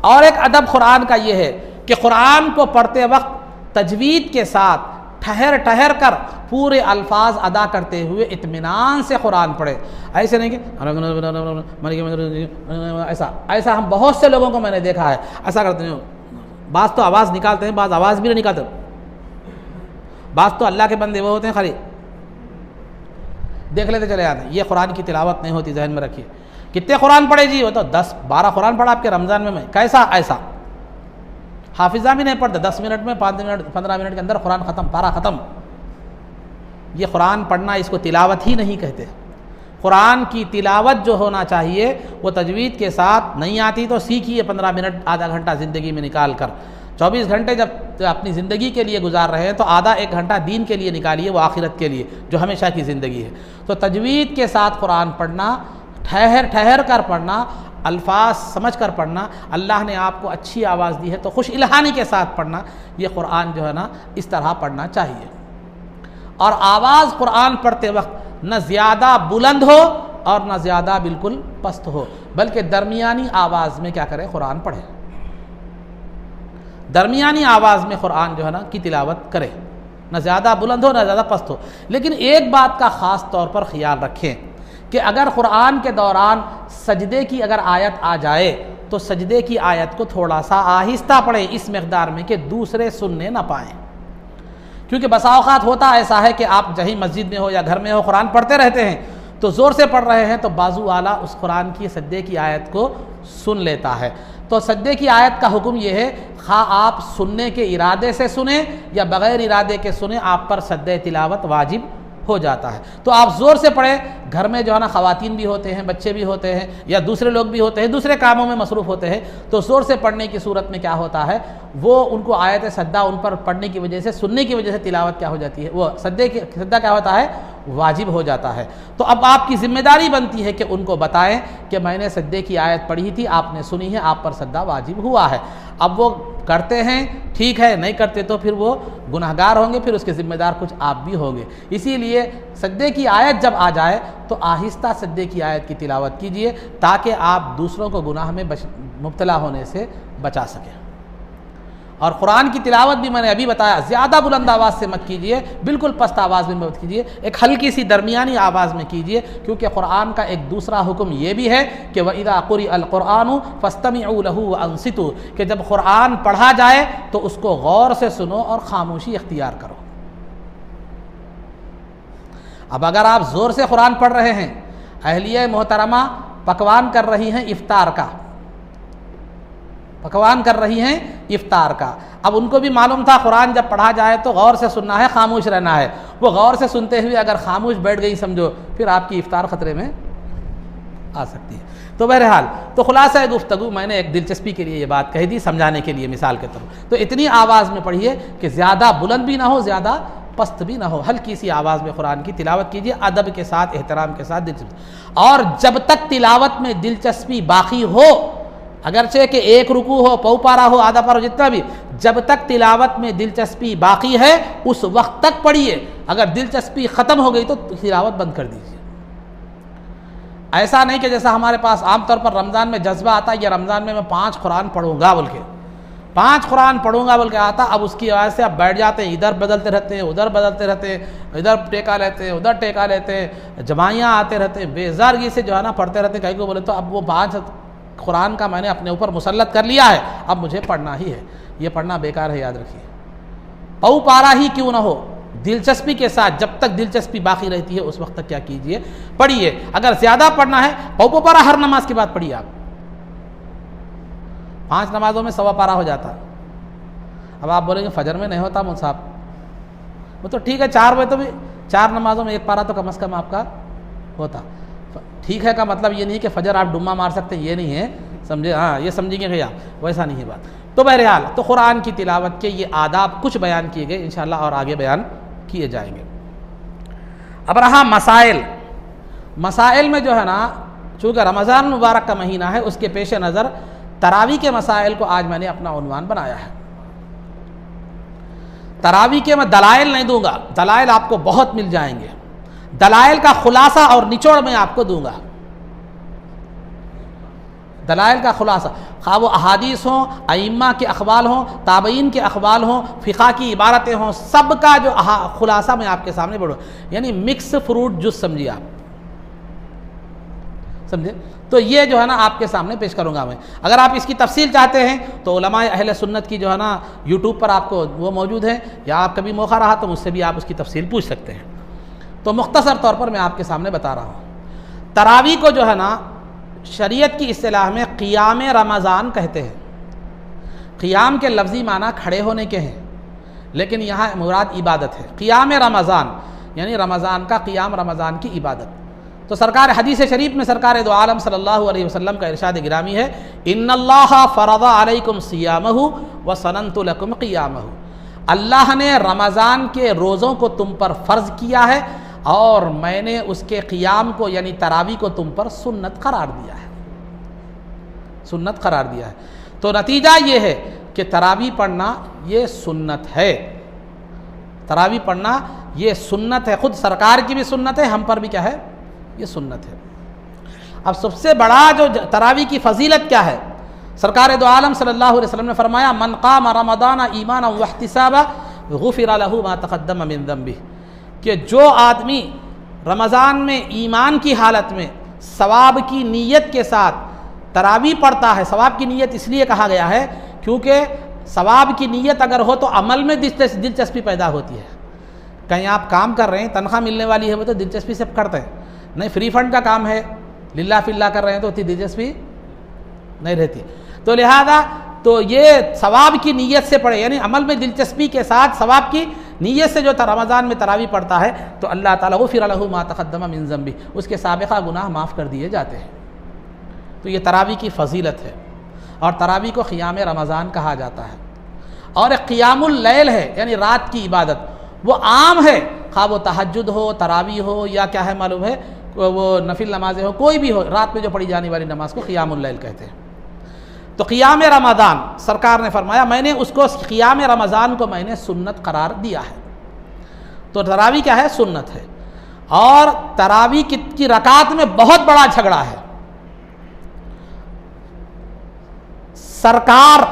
A: और एक अदब कुरान का ये है कि कुरान को पढ़ते वक्त तजवीद के साथ ठहर ठहर कर पूरे अल्फाज अदा करते हुए इत्मीनान से कुरान पढ़े। ऐसे नहीं कि ऐसा हम बहुत से लोगों को मैंने देखा है, ऐसा करते हैं। बाज़ तो आवाज़ निकालते हैं, बाज़ आवाज़ भी नहीं निकालते। बाज़ तो अल्लाह के बंदे वो होते हैं, खाली देख लेते चले जाते हैं। ये कुरान की तिलावत नहीं होती, जहन में रखिए। कितने कुरान पढ़े जी? वो तो 10-12 कुरान पढ़ा आपके रमज़ान में। मैं कैसा? ऐसा हाफिज़ा भी नहीं पढ़ते, 10 मिनट में, 5 मिनट 15 मिनट के अंदर कुरान ख़त्म, पारा ख़त्म। ये कुरान पढ़ना, इसको तिलावत ही नहीं कहते। कुरान की तिलावत जो होना चाहिए वो तजवीद के साथ, नहीं आती तो सीखिए 15 मिनट, आधा घंटा ज़िंदगी में निकाल कर। 24 घंटे जब अपनी ज़िंदगी के लिए गुजार रहे हैं तो आधा 1 घंटा दीन के लिए निकालिए, वो आखिरत के लिए जो हमेशा की ज़िंदगी है। तो तजवीद के साथ कुरान पढ़ना, ठहर ठहर कर पढ़ना, अल्फाज समझ कर पढ़ना, अल्लाह ने आपको अच्छी आवाज़ दी है तो खुश इल्हानी के साथ पढ़ना, ये कुरान जो है ना इस तरह पढ़ना चाहिए। और आवाज़ कुरान पढ़ते वक्त न ज़्यादा बुलंद हो और न ज़्यादा बिल्कुल पस्त हो, बल्कि दरमियानी आवाज़ में क्या करें? कुरान पढ़े। दरमियानी आवाज़ में कुरान जो है ना की तिलावत करे, न ज़्यादा बुलंद हो न ज़्यादा पस्त हो। लेकिन एक बात का ख़ास तौर पर ख्याल रखें कि अगर कुरान के दौरान सजदे की अगर आयत आ जाए तो सजदे की आयत को थोड़ा सा आहिस्ता पढ़ें, इस मकदार में कि दूसरे सुनने ना पाएँ। क्योंकि बसा औक़ात होता ऐसा है कि आप जहीं मस्जिद में हो या घर में हो, कुरान पढ़ते रहते हैं तो ज़ोर से पढ़ रहे हैं तो बाजू आला उस कुरान की सजदे की आयत को सुन लेता है। तो सजदे की आयत का हुक्म यह है, खा आप सुनने के इरादे से सुने या बग़ैर इरादे के सुने, आप पर सजदे तिलावत वाजिब हो जाता है। तो आप ज़ोर से पढ़ें। घर में जो है ना ख़वातीन भी होते हैं, बच्चे भी होते हैं, या दूसरे लोग भी होते हैं, दूसरे कामों में मसरूफ़ होते हैं, तो ज़ोर से पढ़ने की सूरत में क्या होता है, वो उनको आयत सद्दा उन पर पढ़ने की वजह से, सुनने की वजह से तिलावत क्या हो जाती है, वो सद्दा क्या होता है, वाजिब हो जाता है। तो अब आपकी ज़िम्मेदारी बनती है कि उनको बताएं कि मैंने सद्दे की आयत पढ़ी थी, आपने सुनी है, आप पर सद्दा वाजिब हुआ है। अब वो करते हैं ठीक है, नहीं करते तो फिर वो गुनहगार होंगे, फिर उसके ज़िम्मेदार कुछ आप भी होंगे। इसीलिए सद्दे की आयत जब आ जाए तो आहिस्ता सद्दे की आयत की तिलावत कीजिए ताकि आप दूसरों को गुनाह में मुब्तला होने से बचा सकें। और कुरान की तिलावत भी मैंने अभी बताया, ज़्यादा बुलंद आवाज़ से मत कीजिए, बिल्कुल पस्त आवाज़ में मत कीजिए, एक हल्की सी दरमियानी आवाज़ में कीजिए। क्योंकि कुरान का एक दूसरा हुक्म ये भी है कि वइज़ा क़ुरिअल क़ुरआनु फ़स्तमिऊ लहू व अंसितू, कि जब कुरान पढ़ा जाए तो उसको गौर से सुनो और ख़ामोशी इख्तियार करो। अब अगर आप ज़ोर से कुरान पढ़ रहे हैं, अहलिया मोहतरमा पकवान कर रही हैं इफ्तार का, पकवान कर रही हैं इफ्तार का, अब उनको भी मालूम था कुरान जब पढ़ा जाए तो गौर से सुनना है, खामोश रहना है। वो गौर से सुनते हुए अगर खामोश बैठ गई समझो, फिर आपकी इफ्तार ख़तरे में आ सकती है। तो बहरहाल तो खुलासा गुफ्तगू मैंने एक दिलचस्पी के लिए ये बात कही थी, समझाने के लिए मिसाल के तौर पर। तो इतनी आवाज़ में पढ़िए कि ज़्यादा बुलंद भी ना हो, ज़्यादा पस्त भी ना हो, हल्की सी आवाज़ में कुरान की तिलावत कीजिए, अदब के साथ, एहतराम के साथ, दिलचस्पी। और जब तक तिलावत में दिलचस्पी बाकी हो, अगरचे कि एक रुकू हो, पौ पारा हो, आधा पारा हो, जितना भी, जब तक तिलावत में दिलचस्पी बाकी है उस वक्त तक पढ़िए। अगर दिलचस्पी ख़त्म हो गई तो तिलावत बंद कर दीजिए। ऐसा नहीं कि जैसा हमारे पास आमतौर पर रमज़ान में जज्बा आता है, या रमज़ान में मैं 5 कुरान पढ़ूंगा बोल के, 5 कुरान पढ़ूंगा बोल के आता, अब उसकी वजह से आप बैठ जाते हैं, इधर बदलते रहते हैं, उधर बदलते रहते हैं, इधर टेका लेते हैं, उधर टेका लेते हैं, जमाइयाँ आते रहते हैं, बेजारगी से जो है ना पढ़ते रहते हैं। कहीं को बोले तो अब वो 5 कुरान का मैंने अपने ऊपर मुसल्लत कर लिया है, अब मुझे पढ़ना ही है। ये पढ़ना बेकार है, याद रखिए। पौ पारा ही क्यों ना हो, दिलचस्पी के साथ, जब तक दिलचस्पी बाकी रहती है उस वक्त तक क्या कीजिए, पढ़िए। अगर ज़्यादा पढ़ना है, पौ पारा हर नमाज के बाद पढ़िए। आप 5 नमाजों में 1.25 पारा हो जाता। अब आप बोलेंगे फजर में नहीं होता मुन साहब, वो तो ठीक है, 4 बजे तो भी 4 नमाजों में 1 पारा तो कम से कम आपका होता। ठीक है का मतलब ये नहीं कि फजर आप डुम्मा मार सकते, ये नहीं है, समझे? हाँ, ये समझेंगे भैया, वैसा नहीं है बात। तो बहरहाल तो कुरान की तिलावत के ये आदाब कुछ बयान किए गए, इंशाअल्लाह और आगे बयान किए जाएंगे। अब रहा मसाइल। मसाइल में जो है ना, चूँकि रमज़ान मुबारक का महीना है, उसके पेश नज़र तरावी के मसाइल को आज मैंने अपना उन्वान बनाया है। तरावी के मैं दलाइल नहीं दूंगा, दलाइल आपको बहुत मिल जाएंगे, दलाइल का खुलासा और निचोड़ में आपको दूंगा। दलाइल का खुलासा, खा वो अहादीस हों, अइम्मा के अखबाल हों, ताबईन के अखबाल हों, फ़िक़ा की इबारतें हों, सब का जो खुलासा मैं आपके सामने बढ़ूँ, यानी मिक्स फ्रूट जूस समझिए आप, समझे? तो ये जो है ना आपके सामने पेश करूँगा मैं। अगर आप इसकी तफसील चाहते हैं तो उलमाए अहले सुन्नत की जो है ना यूट्यूब पर आपको वो मौजूद है, या आप कभी मौका रहा तो मुझसे भी आप उसकी तफसील पूछ सकते हैं। तो मुख्तसर तौर पर मैं आपके सामने बता रहा हूँ। तरावी को जो है ना शरीयत की इस्तिलाह में क़ियाम रमज़ान कहते हैं। क़ियाम के लफ्ज़ी माना खड़े होने के हैं, लेकिन यहाँ मुराद इबादत है। क़ियाम रमज़ान यानी रमज़ान का क़ियाम, रमज़ान की इबादत। तो सरकार हदीस शरीफ में सरकार दो आलम सल्लल्लाहु अलैहि वसल्लम का इरशाद गिरामी है, इन्नल्लाह फ़रज़ा अलैकुम सियामहु व सनन्तु लकुम क़ियामहु। अल्लाह ने रमज़ान के रोज़ों को तुम पर फ़र्ज़ किया है और मैंने उसके क़ियाम को यानी तरावी को तुम पर सुन्नत करार दिया है, सुन्नत करार दिया है। तो नतीजा ये है कि तरावी पढ़ना ये सुन्नत है, तरावी पढ़ना ये सुन्नत है। ख़ुद सरकार की भी सुन्नत है, हम पर भी क्या है, ये सुन्नत है। अब सबसे बड़ा जो तरावी की फजीलत क्या है, सरकार दो आलम सल्लल्लाहु अलैहि वसल्लम ने फरमाया, मन क़ाम रमज़ान ईमानन व इहतिसाबा गुफ़िर लहू मा तक़द्दम मिन ज़ंबिही, कि जो आदमी रमज़ान में ईमान की हालत में सवाब की नीयत के साथ तरावी पढ़ता है। सवाब की नीयत इसलिए कहा गया है क्योंकि सवाब की नीयत अगर हो तो अमल में दिलचस्पी पैदा होती है। कहीं आप काम कर रहे हैं, तनख्वाह मिलने वाली है, वो तो दिलचस्पी से करते हैं, नहीं फ्री फंड का काम है, लिल्ला फिल्ला कर रहे हैं तो उतनी दिलचस्पी नहीं रहती। तो लिहाजा तो ये सवाब की नीयत से पढ़े, यानी अमल में दिलचस्पी के साथ सवाब की नीयत से जो रमज़ान में तरावी पढ़ता है तो अल्लाह ताला गुफ़िर लहू मा तक़द्दम मिन ज़ंबी, उसके साबिक़ा गुनाह माफ़ कर दिए जाते हैं। तो ये तरावी की फजीलत है और तरावी को क़ियाम रमज़ान कहा जाता है। और एक क़ियामुल लैल है, यानी रात की इबादत, वो आम है, खा वो तहज्जुद हो, तरावी हो या क्या है मालूम है, वो नफिल नमाज़ें हो, कोई भी हो, रात में जो पढ़ी जाने वाली नमाज को क़ियामुल लैल कहते हैं। तो क़ियाम रमज़ान सरकार ने फरमाया मैंने उसको क़ियाम रमज़ान को मैंने सुन्नत करार दिया है। तो तरावी क्या है, सुन्नत है। और तरावी की रकात में बहुत बड़ा झगड़ा है। सरकार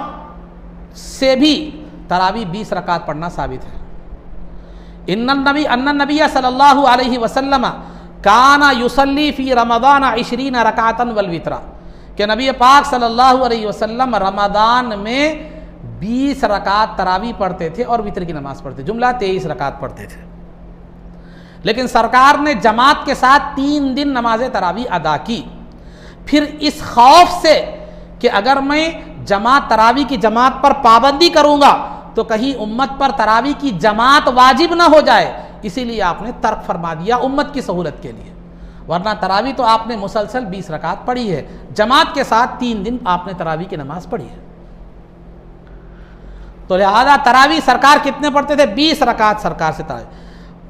A: से भी तरावी 20 रकात पढ़ना साबित है। अन्नन नबी सल्लल्लाहु अलैहि वसल्लम काना युसल्ली फ़ी रमज़ान 20 रकातन वल वित्रा, कि नबी पाक सल्लल्लाहु अलैहि वसल्लम रमज़ान में 20 रकात तरावी पढ़ते थे और वित्र की नमाज़ पढ़ते, जुमला 23 रकात पढ़ते थे। लेकिन सरकार ने जमात के साथ 3 दिन नमाज तरावी अदा की। फिर इस खौफ से कि अगर मैं तरावी की जमात पर पाबंदी करूँगा तो कहीं उम्मत पर तरावी की जमात वाजिब ना हो जाए, इसीलिए आपने तर्क फरमा दिया उम्मत की सहूलत के लिए। वरना तरावी तो आपने मुसलसल 20 रकात पढ़ी है, जमात के साथ 3 दिन आपने तरावी की नमाज पढ़ी है। तो लिहाजा तरावी सरकार कितने पढ़ते थे? 20 रकात सरकार से तरावी।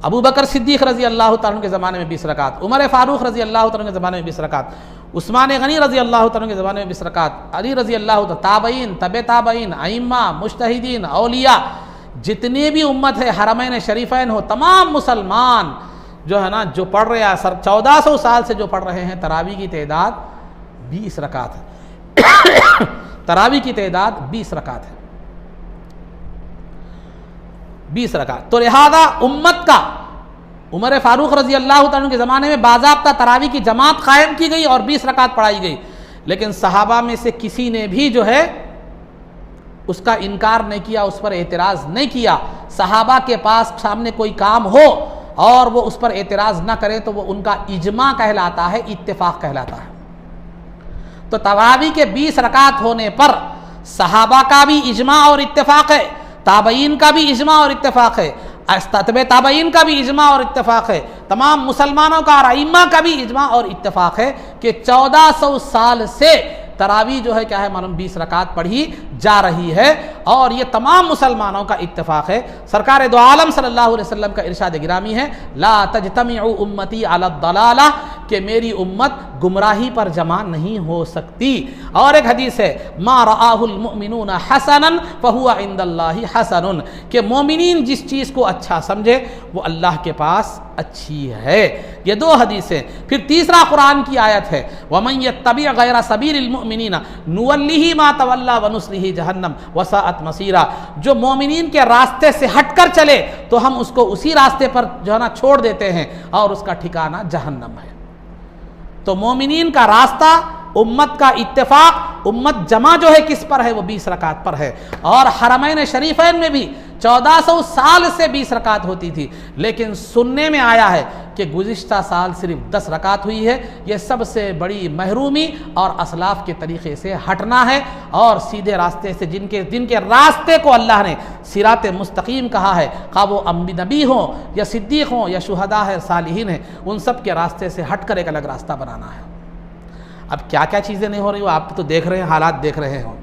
A: अबू बकर सिद्दीक रजी अल्लाह तआला अन्हु के ज़माने में 20 रकात, उमर फारूक रजी अल्लाह तआला अन्हु के ज़माने में 20 रकात, उस्मान गनी रजी अल्लाह तआला अन्हु के ज़माने में 20 रकात, अली रजी अल्लाह तआला, ताबईन, तबे ताबईन, अइम्मा, मुज्तहिदीन, औलिया, जितने भी उम्मत है, हरमैन शरीफैन हो, तमाम मुसलमान जो है ना, जो पढ़ रहे हैं, 1400 साल से जो पढ़ रहे हैं, तरावी की तादाद 20 रकात है। तरावी की तादाद 20 रकात है, 20 रकात। तो लिहाजा उम्मत का उमर फारूक रजी अल्लाह तआला के ज़माने में बाज़ाब्ता तरावी की जमात कायम की गई और 20 रकात पढ़ाई गई, लेकिन सहाबा में से किसी ने भी जो है उसका इनकार नहीं किया, उस पर एतराज़ नहीं किया। सहाबा के पास सामने कोई काम हो और वो उस पर एतराज़ ना करे तो वो उनका इजमा कहलाता है, इत्तेफाक कहलाता है। तो तरावी के 20 रकात होने पर सहाबा का भी इजमा और इत्तेफाक है, ताबईन का भी इजमा और इत्तेफाक है, तबे ताबईन का भी इजमा और इत्तेफाक है, तमाम मुसलमानों का और अइम्मा का भी इजमा और इत्तेफाक है कि 1400 साल से तरावी जो है क्या है मालूम 20 रकात पढ़ी जा रही है, और ये तमाम मुसलमानों का इत्तेफाक है। सरकार दो आलम सल्लल्लाहु अलैहि वसल्लम का इरशाद गिरामी है, ला तजतमिउ उम्मती अला दलाला, कि मेरी उम्मत गुमराही पर जमा नहीं हो सकती। और एक हदीस है, मा रआहुल मुमिनून हसनन फहुवा इंदल्लाहि हसनुन, कि मोमिनीन जिस चीज़ को अच्छा समझे वो अल्लाह के पास अच्छी है। ये 2 हदीसें। फिर तीसरा कुरान की आयत है, वमन यत्तबि गैर सबीलिल मुमिनीना नुवल्लिही मा तवल्ला व नुस्लिही जहन्नम वसाअत मसीरा, जो मोमिनीन के रास्ते से हटकर चले तो हम उसको उसी रास्ते पर जो है ना छोड़ देते हैं और उसका ठिकाना जहन्नम है। तो मोमिनीन का रास्ता, उम्मत का इत्तेफाक, उम्मत जमा जो है किस पर है? वो 20 रकात पर है। और हरमैन शरीफैन में भी 1400 साल से 20 रकात होती थी, लेकिन सुनने में आया है कि गुज़िश्ता साल सिर्फ 10 रकात हुई है। ये सबसे बड़ी महरूमी और असलाफ के तरीक़े से हटना है और सीधे रास्ते से जिनके रास्ते को अल्लाह ने सिरात मुस्तकीम कहा है, खा वो नबी हों या सिद्दीक़ हों या शुहदा है, सालिहीन है, उन सब के रास्ते से हट कर एक अलग रास्ता बनाना है। अब क्या क्या चीज़ें नहीं हो रही हो, आप तो देख रहे हैं, हालात देख रहे हो,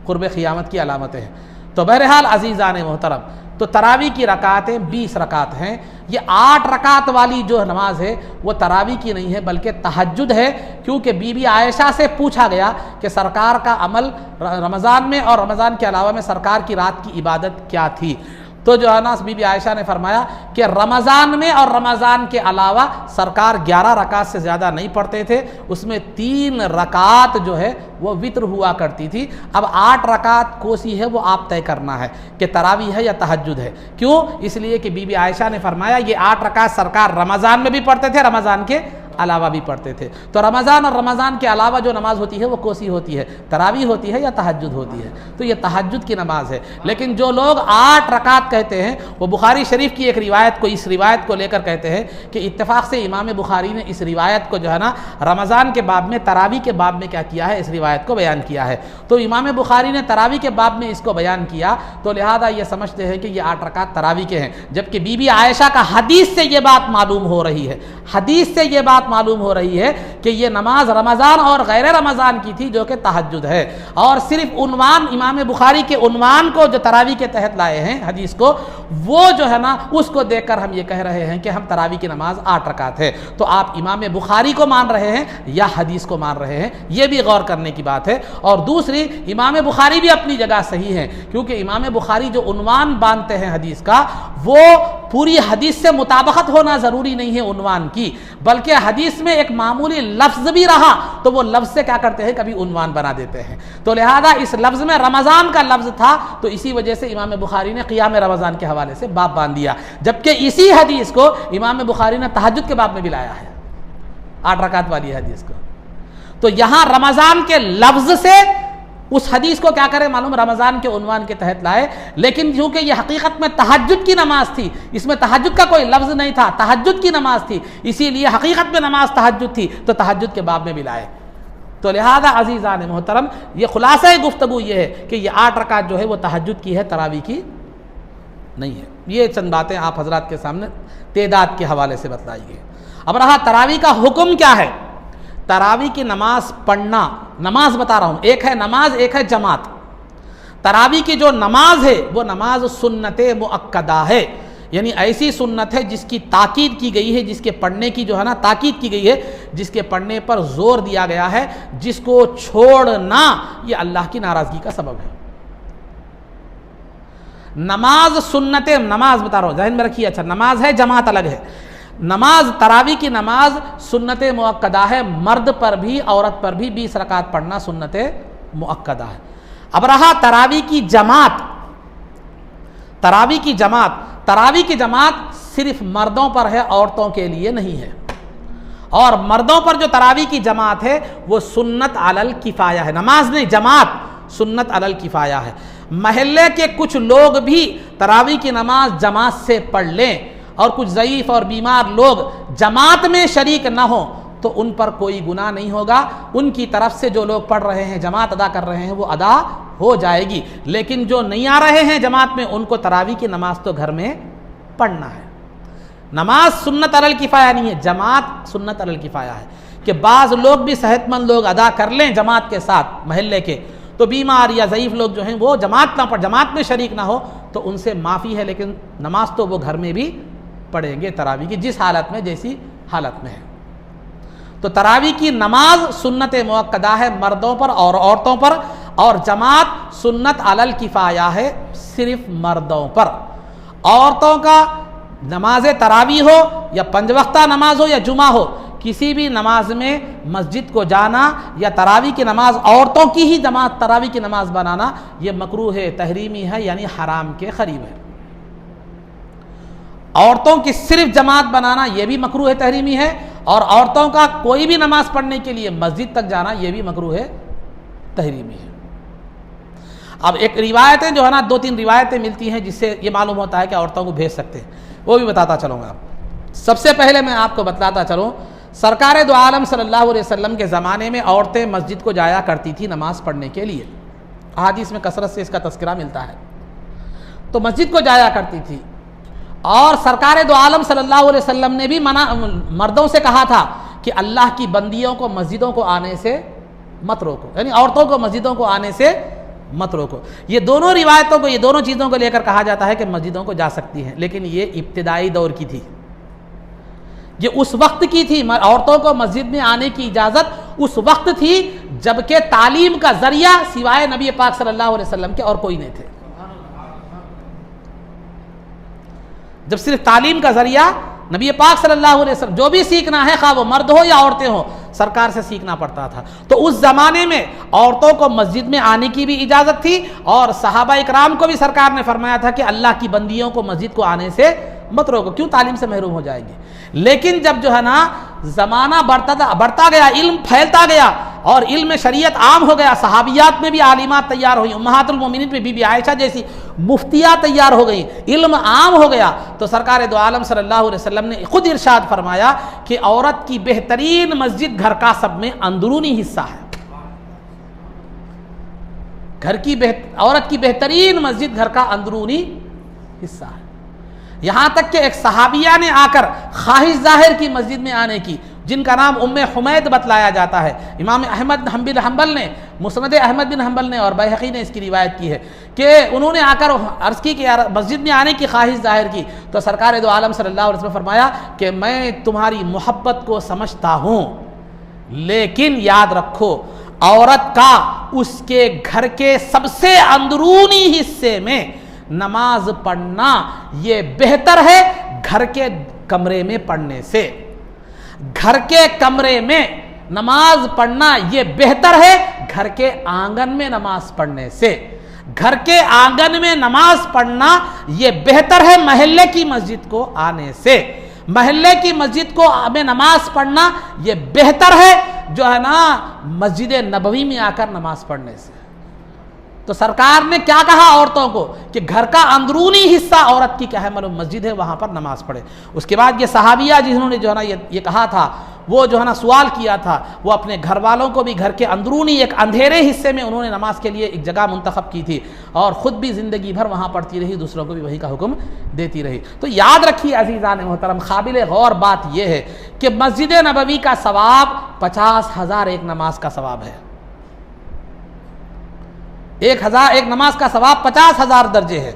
A: क़ुर्ब क़ियामत की अलामतें हैं। तो बहरहाल अज़ीज़ान मोहतरम, तो तरावी की रकातें 20 रकात हैं। ये 8 रकात वाली जो नमाज है वो तरावी की नहीं है बल्कि तहज्जुद है, क्योंकि बीबी आयशा से पूछा गया कि सरकार का अमल रमज़ान में और रमज़ान के अलावा में सरकार की रात की इबादत क्या थी। तो जो है ना बीबी आयशा ने फरमाया कि रमज़ान में और रमज़ान के अलावा सरकार 11 रकात से ज़्यादा नहीं पढ़ते थे, उसमें 3 रकात जो है वो वित्र हुआ करती थी। अब 8 रकात कोसी है वो आप तय करना है कि तरावी है या तहज्जुद है। क्यों? इसलिए कि बीबी आयशा ने फरमाया ये 8 रकात सरकार रमज़ान में भी पढ़ते थे, रमज़ान के अलावा भी पढ़ते थे। तो रमज़ान और रमज़ान के अलावा जो नमाज होती है वो कोसी होती है, तरावी होती है या तहज्जुद होती है। तो ये तहज्जुद की नमाज है। लेकिन जो लोग 8 रकात कहते हैं वो बुखारी शरीफ की एक रिवायत को, इस रिवायत को लेकर कहते हैं कि इत्तेफाक से इमाम बुखारी ने इस रिवायत को जो है ना रमज़ान के बाब में, तरावी के बाब में क्या किया है, इस रिवायत को बयान किया है। तो इमाम बुखारी ने तरावी के बाब में इसको बयान किया, तो लिहाजा ये समझते हैं कि ये 8 रकात तरावी के हैं। जबकि बीबी आयशा का हदीस से ये बात मालूम हो रही है, हदीस से ये बात मालूम हो रही है कि ये नमाज रमज़ान और गैर रमज़ान की थी जो कि तहज्जुद है। और सिर्फ उन्वान, इमाम बुखारी के उन्वान को जो तरावी के तहत लाए हैं हदीस को, वो जो है ना उसको देखकर हम ये कह रहे हैं कि हम तरावी की नमाज 8 रकात है। तो आप इमाम बुखारी को मान रहे हैं या हदीस को मान रहे हैं, ये भी गौर करने की बात है। और दूसरी, इमाम बुखारी भी अपनी जगह सही है, क्योंकि इमाम बुखारी जो उन्वान बांधते हैं हदीस का, वो पूरी हदीस से मुताबकत होना ज़रूरी नहीं है उन्वान की, बल्कि हदीस में एक मामूली लफ्ज़ भी रहा तो वो लफ्ज़ से क्या करते हैं, कभी उन्वान बना देते हैं। तो लिहाजा इस लफ्ज़ में रमज़ान का लफ्ज़ था, तो इसी वजह से इमाम बुखारी ने क़ियाम रमज़ान के हवाले से बाब बांध दिया। जबकि इसी हदीस को इमाम बुखारी ने तहज्जुद के बाब में भी लाया है, 8 रकात वाली हदीस को। तो यहाँ रमज़ान के लफ्ज़ से उस हदीस को क्या करें मालूम, रमज़ान के उन्वान के तहत लाए। लेकिन क्योंकि ये हकीकत में तहज्जुद की नमाज थी, इसमें तहज्जुद का कोई लफ्ज़ नहीं था, तहज्जुद की नमाज थी, इसीलिए हकीकत में नमाज तहज्जुद थी, तो तहज्जुद के बाब में भी लाए। तो लिहाजा अज़ीज़ान मोहतरम, ये खुलासा गुफ्तगू ये है कि ये 8 रकात जो है वो तहज्जुद की है, तरावी की नहीं है। ये चंद बातें आप हजरात के सामने तेदाद के हवाले से बतलाई गई। अब रहा तरावी का हुक्म क्या है। तरावी की नमाज पढ़ना, नमाज बता रहा हूँ, एक है नमाज, एक है जमात। तरावी की जो नमाज है वो नमाज सुन्नत मुअक्कदा है, यानी ऐसी सुन्नत है जिसकी ताकीद की गई है, जिसके पढ़ने की जो है ना ताकीद की गई है, जिसके पढ़ने पर जोर दिया गया है, जिसको छोड़ना ये अल्लाह की नाराजगी का सबब है। नमाज सुन्नत, नमाज बता रहा हूँ, ज़हन में रखिए। अच्छा, नमाज है, जमात अलग है। नमाज तरावी की नमाज सुन्नत मुअक्कदा है, मर्द पर भी औरत पर भी 20 रकात पढ़ना सुन्नत मुअक्कदा है। अब रहा तरावी की जमात। तरावी की जमात, तरावी की जमात सिर्फ मर्दों पर है, औरतों के लिए नहीं है। और मर्दों पर जो तरावी की जमात है वो सुन्नत अलल किफ़ाया है, नमाज नहीं, जमात सुन्नत अलल किफ़ाया है। महल्ले के कुछ लोग भी तरावी की नमाज जमात से पढ़ लें और कुछ ज़ईफ़ और बीमार लोग जमात में शरीक ना हो तो उन पर कोई गुनाह नहीं होगा। उनकी तरफ से जो लोग पढ़ रहे हैं, जमात अदा कर रहे हैं, वो अदा हो जाएगी। लेकिन जो नहीं आ रहे हैं जमात में, उनको तरावी की नमाज तो घर में पढ़ना है। नमाज सुन्नत अलल किफ़ाया नहीं है, जमात सुन्नत अलल किफ़ाया है कि बाज़ लोग भी सेहतमंद लोग अदा कर लें जमात के साथ महल्ले के, तो बीमार या ज़ईफ़ लोग जो हैं वो जमात ना पढ़, जमात में शरीक ना हो तो उनसे माफ़ी है, लेकिन नमाज तो वो घर में भी पढ़ेंगे तरावी की, जिस हालत में जैसी हालत में है। तो तरावी की नमाज सुन्नत मुअक्कदा है मर्दों पर और औरतों पर, और जमात सुन्नत अलल किफ़ाया है सिर्फ मर्दों पर। औरतों का नमाज तरावी हो या 5 वक्ता नमाज हो या जुमा हो, किसी भी नमाज में मस्जिद को जाना या तरावी की नमाज, औरतों की ही जमात तरावी की नमाज बनाना, ये मकरूह है, तहरीमी है, यानी हराम के करीब है। औरतों की सिर्फ जमात बनाना ये भी मकरूह है, तहरीमी है, और औरतों का कोई भी नमाज पढ़ने के लिए मस्जिद तक जाना ये भी मकरूह है, तहरीमी है। अब एक रिवायतें जो है ना, 2-3 रिवायतें मिलती हैं जिससे ये मालूम होता है कि औरतों को भेज सकते हैं, वो भी बताता चलूँगा। सबसे पहले मैं आपको बतलाता चलूँ, सरकार दो आलम सल्लल्लाहु अलैहि वसल्लम के ज़माने में औरतें मस्जिद को जाया करती थी नमाज़ पढ़ने के लिए। अहादीस में कसरत से इसका तज़किरा मिलता है। तो मस्जिद को जाया करती थी, और सरकार दो आलम सल्लल्लाहु अलैहि वसल्लम ने भी मर्दों से कहा था कि अल्लाह की बंदियों को मस्जिदों को आने से मत रोको, यानी औरतों को मस्जिदों को आने से मत रोको। ये दोनों रिवायतों को, ये दोनों चीज़ों को लेकर कहा जाता है कि मस्जिदों को जा सकती हैं, लेकिन ये इब्तिदाई दौर की थी, ये उस वक्त की थी। औरतों को मस्जिद में आने की इजाज़त उस वक्त थी जबकि तालीम का जरिया सिवाय नबी पाक सल्लल्लाहु अलैहि वसल्लम के और कोई नहीं थे। जब सिर्फ तालीम का जरिया नबी पाक सल्लल्लाहु अलैहि वसल्लम, जो भी सीखना है खा वो मर्द हो या औरतें हो, सरकार से सीखना पड़ता था। तो उस ज़माने में औरतों को मस्जिद में आने की भी इजाज़त थी, और सहाबा इकराम को भी सरकार ने फरमाया था कि अल्लाह की बंदियों को मस्जिद को आने से मत रोको, क्यों, तालीम से महरूम हो जाएंगे। लेकिन जब जो है ना ज़माना बढ़ता गया, इल्म फैलता गया और इल्म शरीयत आम हो गया, सहाबियात में भी आलिमात तैयार हुई, उम्महातुल मोमिनीन में बीबी आयशा जैसी मुफ्तियाँ तैयार हो गई, इल्म आम हो गया, तो सरकार दो आलम सल्लल्लाहु अलैहि वसल्लम ने खुद इरशाद फरमाया कि औरत की बेहतरीन मस्जिद घर का सब में अंदरूनी हिस्सा है। औरत की बेहतरीन मस्जिद घर का अंदरूनी हिस्सा है। यहाँ तक कि एक सहाबिया ने आकर ख्वाहिश जाहिर की मस्जिद में आने की, जिनका नाम उम्मे हुमैद बतलाया जाता है। इमाम अहमद बिन हंबल ने, मुस्नद अहमद बिन हंबल ने और बैहक़ी ने इसकी रिवायत की है कि उन्होंने आकर अर्ज़ की कि मस्जिद में आने की ख्वाहिश जाहिर की, तो सरकार दो आलम सल्लल्लाहु अलैहि वसल्लम फरमाया कि मैं तुम्हारी मोहब्बत को समझता हूँ, लेकिन याद रखो औरत का उसके घर के सबसे अंदरूनी हिस्से में नमाज पढ़ना ये बेहतर है घर के कमरे में पढ़ने से। घर के कमरे में नमाज पढ़ना ये बेहतर है घर के आंगन में नमाज पढ़ने से। घर के आंगन में नमाज पढ़ना ये बेहतर है महल्ले की मस्जिद को आने से। महल्ले की मस्जिद को में नमाज पढ़ना ये बेहतर है जो है ना मस्जिद नबवी में आकर नमाज पढ़ने से। तो सरकार ने क्या कहा औरतों को कि घर का अंदरूनी हिस्सा औरत की क्या है, मतलब मस्जिद है, वहाँ पर नमाज पढ़े। उसके बाद ये सहाबिया जिन्होंने जो है ना ये कहा था, वो जो है ना सवाल किया था, वो अपने घर वालों को भी घर के अंदरूनी एक अंधेरे हिस्से में उन्होंने नमाज के लिए एक जगह मुंतखब की थी और ख़ुद भी ज़िंदगी भर वहाँ पढ़ती रही, दूसरों को भी वही का हुक्म देती रही। तो याद रखिए अज़ीज़ान मोहतरम, काबिल गौर बात यह है कि मस्जिद नबवी का सवाब 50,000 एक नमाज का सवाब है। 1,000 एक नमाज का सवाब 50,000 दर्जे है।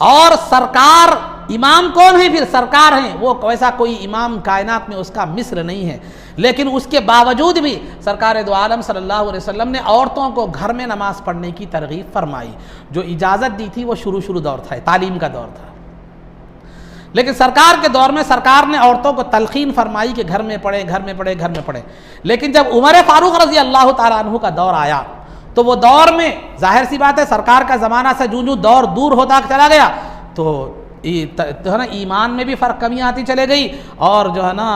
A: और सरकार, इमाम कौन है फिर? सरकार है। वो वैसा कोई इमाम कायनात में उसका मिस्र नहीं है, लेकिन उसके बावजूद भी सरकार दो आलम सल्लल्लाहु अलैहि वसल्लम ने औरतों को घर में नमाज पढ़ने की तरगीब फरमाई। जो इजाज़त दी थी वो शुरू दौर था, तालीम का दौर था, लेकिन सरकार के दौर में सरकार ने औरतों को तलखीन फरमाई कि घर में पढ़े, घर में पढ़े, घर में पढ़े। लेकिन जब उमर फारूक रज़ी अल्लाह ताला अन्हु का दौर आया तो वो दौर में जाहिर सी बात है सरकार का ज़माना से जूं दौर दूर होता चला गया तो है ना ईमान में भी फ़र्क कमी आती चले गई और जो है ना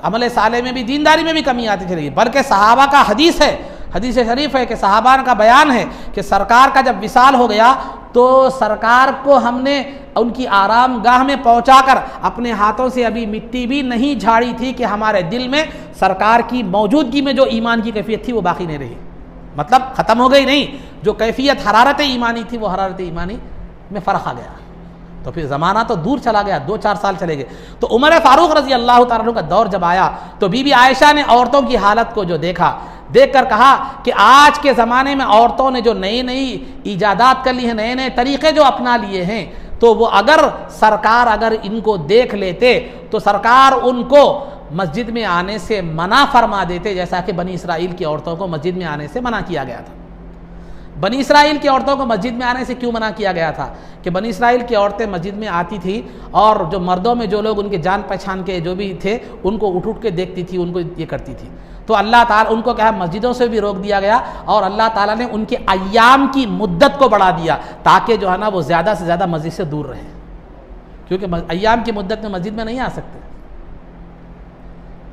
A: अमल साले में भी, दीनदारी में भी कमी आती चली गई। बल्कि सहाबा का हदीस है, हदीस शरीफ है कि सहाबा का बयान है कि सरकार का जब विसाल हो गया तो सरकार को हमने उनकी आराम गाह में पहुंचाकर अपने हाथों से अभी मिट्टी भी नहीं झाड़ी थी कि हमारे दिल में सरकार की मौजूदगी में जो ईमान की कैफियत थी वो बाकी नहीं रही, मतलब ख़त्म हो गई नहीं। जो कैफियत हरारत ईमानी थी वो हरारत ईमानी में फ़र्क आ गया। तो फिर ज़माना तो दूर चला गया, 2-4 साल चले गए। तो उमर फारूक रज़ी अल्लाह ताला अन्हु का दौर जब आया तो बीबी आयशा ने औरतों की हालत को जो देखा, देख कर कहा कि आज के ज़माने में औरतों ने जो नई नई ईजादात कर ली हैं, नए नए तरीक़े जो अपना लिए हैं, तो वो अगर सरकार इनको देख लेते तो सरकार उनको मस्जिद में आने से मना फरमा देते, जैसा कि बनी इसराइल की औरतों को मस्जिद में आने से मना किया गया था। बनी इसराइल की औरतों को मस्जिद में आने से क्यों मना किया गया था कि बनी इसराइल की औरतें मस्जिद में आती थी और जो मर्दों में जो लोग उनके जान पहचान के जो भी थे उनको उठ के देखती थी, उनको ये करती थी। तो अल्लाह ताला उनको क्या है मस्जिदों से भी रोक दिया गया और अल्लाह ताला ने उनके अय्याम की मुद्दत को बढ़ा दिया ताकि जो है ना वो ज़्यादा से ज़्यादा मस्जिद से दूर रहें, क्योंकि अय्याम की मुद्दत में मस्जिद में नहीं आ सकते।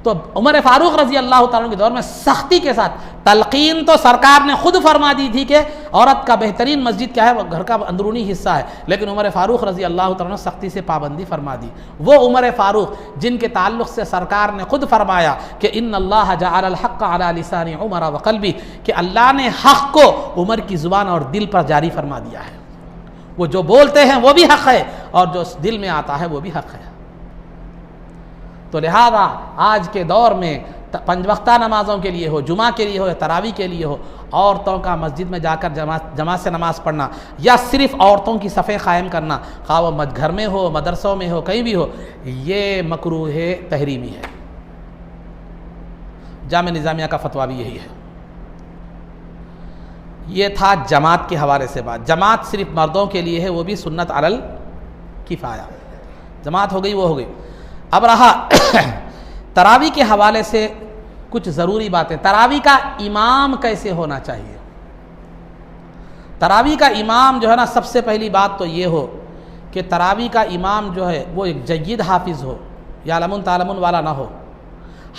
A: तो उमर फारूक रज़ी अल्लाह ताला के दौर में सख्ती के साथ तलकीन तो सरकार ने खुद फरमा दी थी कि औरत का बेहतरीन मस्जिद क्या है, वो घर का अंदरूनी हिस्सा है, लेकिन उमर फारूक रज़ी अल्लाह ताला ने सख्ती से पाबंदी फरमा दी। वो उमर फारूक जिनके ताल्लुक़ से सरकार ने खुद फरमाया कि इन्नल्लाह जअल हक़्क़ अला लिसानी उमर व क़ल्बी, कि अल्लाह ने हक़ को उमर की ज़ुबान और दिल पर जारी फरमा दिया है। वो जो बोलते हैं वो भी हक़ है और जो दिल में आता है वो भी हक़ है। तो लिहाजा आज के दौर में 5 वक्ता नमाज़ों के लिए हो, जुमा के लिए हो या तरावी के लिए हो, औरतों का मस्जिद में जाकर जमात से नमाज़ पढ़ना या सिर्फ़ औरतों की सफ़े क़ायम करना, खा वो घर में हो, मदरसों में हो, कहीं भी हो, ये मकरूह है, तहरीमी है। जामे निज़ामिया का फतवा भी यही है। ये था जमात के हवाले से बात। जमात सिर्फ़ मर्दों के लिए है, वो भी सुन्नत अलल किफ़ाया। जमात हो गई, वो हो गई। अब रहा तरावी के हवाले से कुछ ज़रूरी बातें। तरावी का इमाम कैसे होना चाहिए? तरावी का इमाम जो है ना, सबसे पहली बात तो ये हो कि तरावी का इमाम जो है वो एक जय्यद हाफिज़ हो, या लमुन तालमुन वाला ना हो,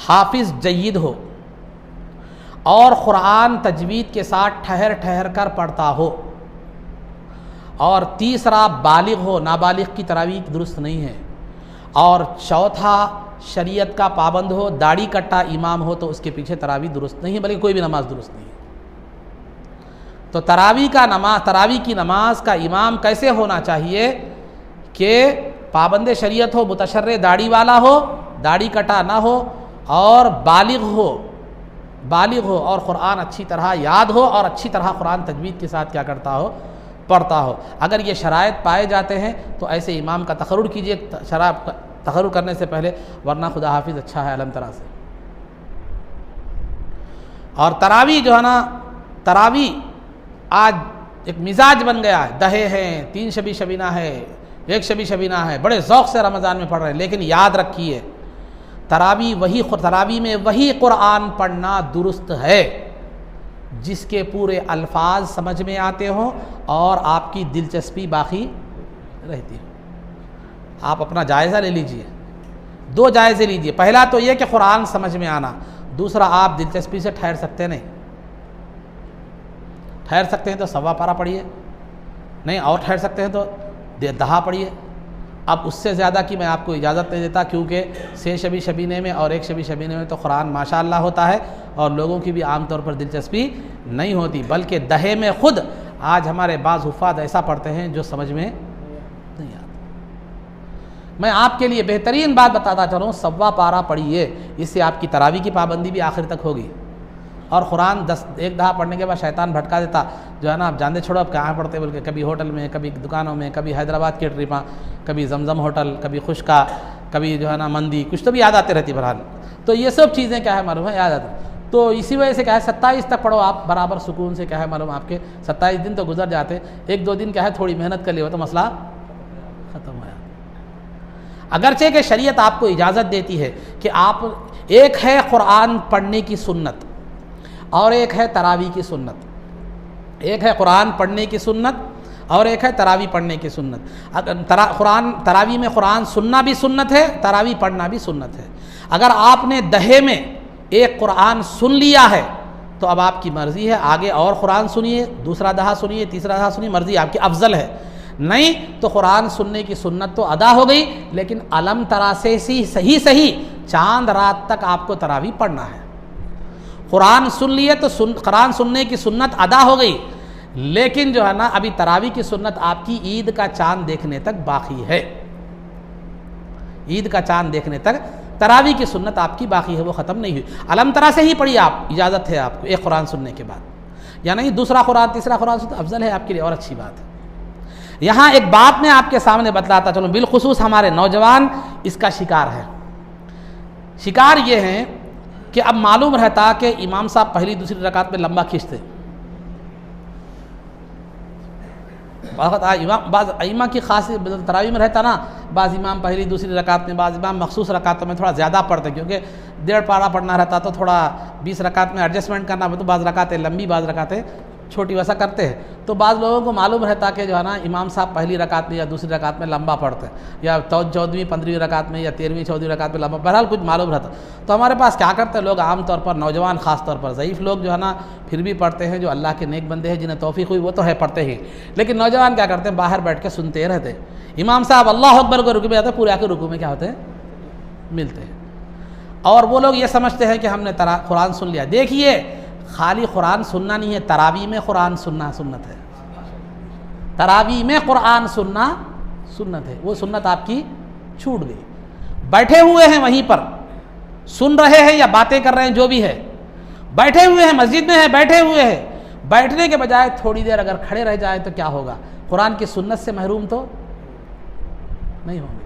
A: हाफिज़ जय्यद हो और क़ुरान तजवीद के साथ ठहर ठहर कर पढ़ता हो। और तीसरा बालिग हो, नाबालिग की तरावी दुरुस्त नहीं है। और चौथा शरीयत का पाबंद हो, दाढ़ी कट्टा इमाम हो तो उसके पीछे तरावी दुरुस्त नहीं है, बल्कि कोई भी नमाज दुरुस्त नहीं है। तो तरावी की नमाज का इमाम कैसे होना चाहिए कि पाबंद शरीयत हो, मुतशर्रे दाढ़ी वाला हो, दाढ़ी कटा ना हो और बालिग हो और क़ुरान अच्छी तरह याद हो और अच्छी तरह क़ुरान तजवीद के साथ क्या करता हो, पढ़ता हो। अगर ये शराइत पाए जाते हैं तो ऐसे इमाम का तखर्रुर कीजिए तखर्रुर करने से पहले, वरना खुदा हाफिज़ अच्छा है अलम तरह से। और तरावी जो है ना, तरावी आज एक मिजाज बन गया है। दहे हैं, 3 शबी शबीना है, 1 शबी शबीना है, बड़े ज़ौक़ से रमज़ान में पढ़ रहे हैं। लेकिन याद रखिए तरावी में वही क़ुरान पढ़ना दुरुस्त है जिसके पूरे अल्फाज समझ में आते हों और आपकी दिलचस्पी बाकी रहती हो। आप अपना जायज़ा ले लीजिए, 2 जायज़े लीजिए। पहला तो ये कि क़ुरान समझ में आना, दूसरा आप दिलचस्पी से ठहर सकते नहीं। ठहर सकते हैं तो सवा पारा पढ़िए, नहीं और ठहर सकते हैं तो दहा पढ़िए। अब उससे ज़्यादा की मैं आपको इजाज़त नहीं देता, क्योंकि 6 शबी शबीने में और 1 शबी शबीने में तो कुरान माशाअल्लाह होता है और लोगों की भी आम तौर पर दिलचस्पी नहीं होती, बल्कि दहे में ख़ुद आज हमारे बाज़ हुफ़ाज़ ऐसा पढ़ते हैं जो समझ में नहीं आता। मैं आपके लिए बेहतरीन बात बताता चलूँ, सवा पारा पढ़िए, इससे आपकी तरावी की पाबंदी भी आखिर तक होगी। और कुरान 1 दहा पढ़ने के बाद शैतान भटका देता, जो है ना, आप जानते छोड़ो अब कहाँ पढ़ते, बोल के कभी होटल में, कभी दुकानों में, कभी हैदराबाद की ट्रिपा, कभी जमजम होटल, कभी खुशका, कभी जो है ना मंदी, कुछ तो भी याद आते रहती बहरहाल। तो ये सब चीज़ें क्या है मालूम है, याद आती। तो इसी वजह से क्या है 27 तक पढ़ो आप बराबर सुकून से, क्या है मालूम आपके 27 दिन तो गुजर जाते, 1-2 दिन क्या है थोड़ी मेहनत कर लिया तो मसला ख़त्म हो जाता। अगरचे कि शरीयत आपको इजाज़त देती है कि आप, एक है कुरान पढ़ने की सुन्नत और एक है तरावी की सुन्नत। एक है कुरान पढ़ने की सुन्नत और एक है तरावी पढ़ने की सुन्नत। अगर तरावी में कुरान सुनना भी सुन्नत है, तरावी पढ़ना भी सुन्नत है। अगर आपने दहे में एक कुरान सुन लिया है तो अब आपकी मर्ज़ी है, आगे और कुरान सुनिए, दूसरा दहा सुनिए, तीसरा दहा सुनिए, मर्ज़ी आपकी, अफजल है। नहीं तो कुरान सुनने की सुन्नत तो अदा हो गई, लेकिन अलम तरा से सही चांद रात तक आपको तरावी पढ़ना है। कुरान सुन लिए तो कुरान सुनने की सुन्नत अदा हो गई, लेकिन जो है ना अभी तरावी की सुन्नत आपकी ईद का चांद देखने तक बाकी है। ईद का चांद देखने तक तरावी की सुन्नत आपकी बाकी है, वो ख़त्म नहीं हुई। अलम तरा से ही पढ़िए आप, इजाज़त है आपको एक कुरान सुनने के बाद, या नहीं दूसरा कुरान तीसरा कुरान सुनते अफजल है आपके लिए और अच्छी बात है। यहाँ एक बात मैं आपके सामने बतलाता चलूँ, बिलखुसूस हमारे नौजवान इसका शिकार है। शिकार ये हैं कि अब मालूम रहता कि इमाम साहब पहली दूसरी रकात में लंबा खींचते, बाज़ इमाम की खास तरावी में रहता ना, बाज़ इमाम पहली दूसरी रकात में, बाज़ इमाम मखसूस रकातों में थोड़ा ज़्यादा पढ़ते, क्योंकि 1.5 पारा पढ़ना रहता तो थोड़ा 20 रकात में एडजस्टमेंट करना, तो बाज़ रकातें लंबी बाज़ रकातें छोटी, वैसा करते हैं। तो बाज़ लोगों को मालूम रहता कि जो है ना इमाम साहब पहली रकात में या दूसरी रकात में लंबा पढ़ते हैं, या 14वीं 15वीं रकात में या 13वीं 14वीं रकात में लंबा, बहरहाल कुछ मालूम रहता। तो हमारे पास क्या करते हैं लोग, आम तौर पर नौजवान ख़ास तौर पर ज़ईफ़ लोग जो है ना फिर भी पढ़ते हैं, जो अल्लाह के नेक बंदे हैं जिन्हें तौफ़ीक़ हुई वो तो है पढ़ते ही, लेकिन नौजवान क्या करते हैं बाहर बैठ के सुनते रहते हैं। इमाम साहब अल्लाह अकबर को रुकू में आते हैं, पूरे आके रुकू में क्या होते हैं, मिलते हैं। और वो लोग ये समझते हैं कि हमने कुरान सुन लिया। देखिए खाली कुरान सुनना नहीं है, तरावी में कुरान सुनना सुन्नत है। तरावी में कुरान सुनना सुन्नत है, वो सुन्नत आपकी छूट गई। बैठे हुए हैं वहीं पर, सुन रहे हैं या बातें कर रहे हैं, जो भी है, बैठे हुए हैं, मस्जिद में है, बैठे हुए हैं, बैठने के बजाय थोड़ी देर अगर खड़े रह जाए तो क्या होगा, कुरान की सुन्नत से महरूम तो नहीं होंगे।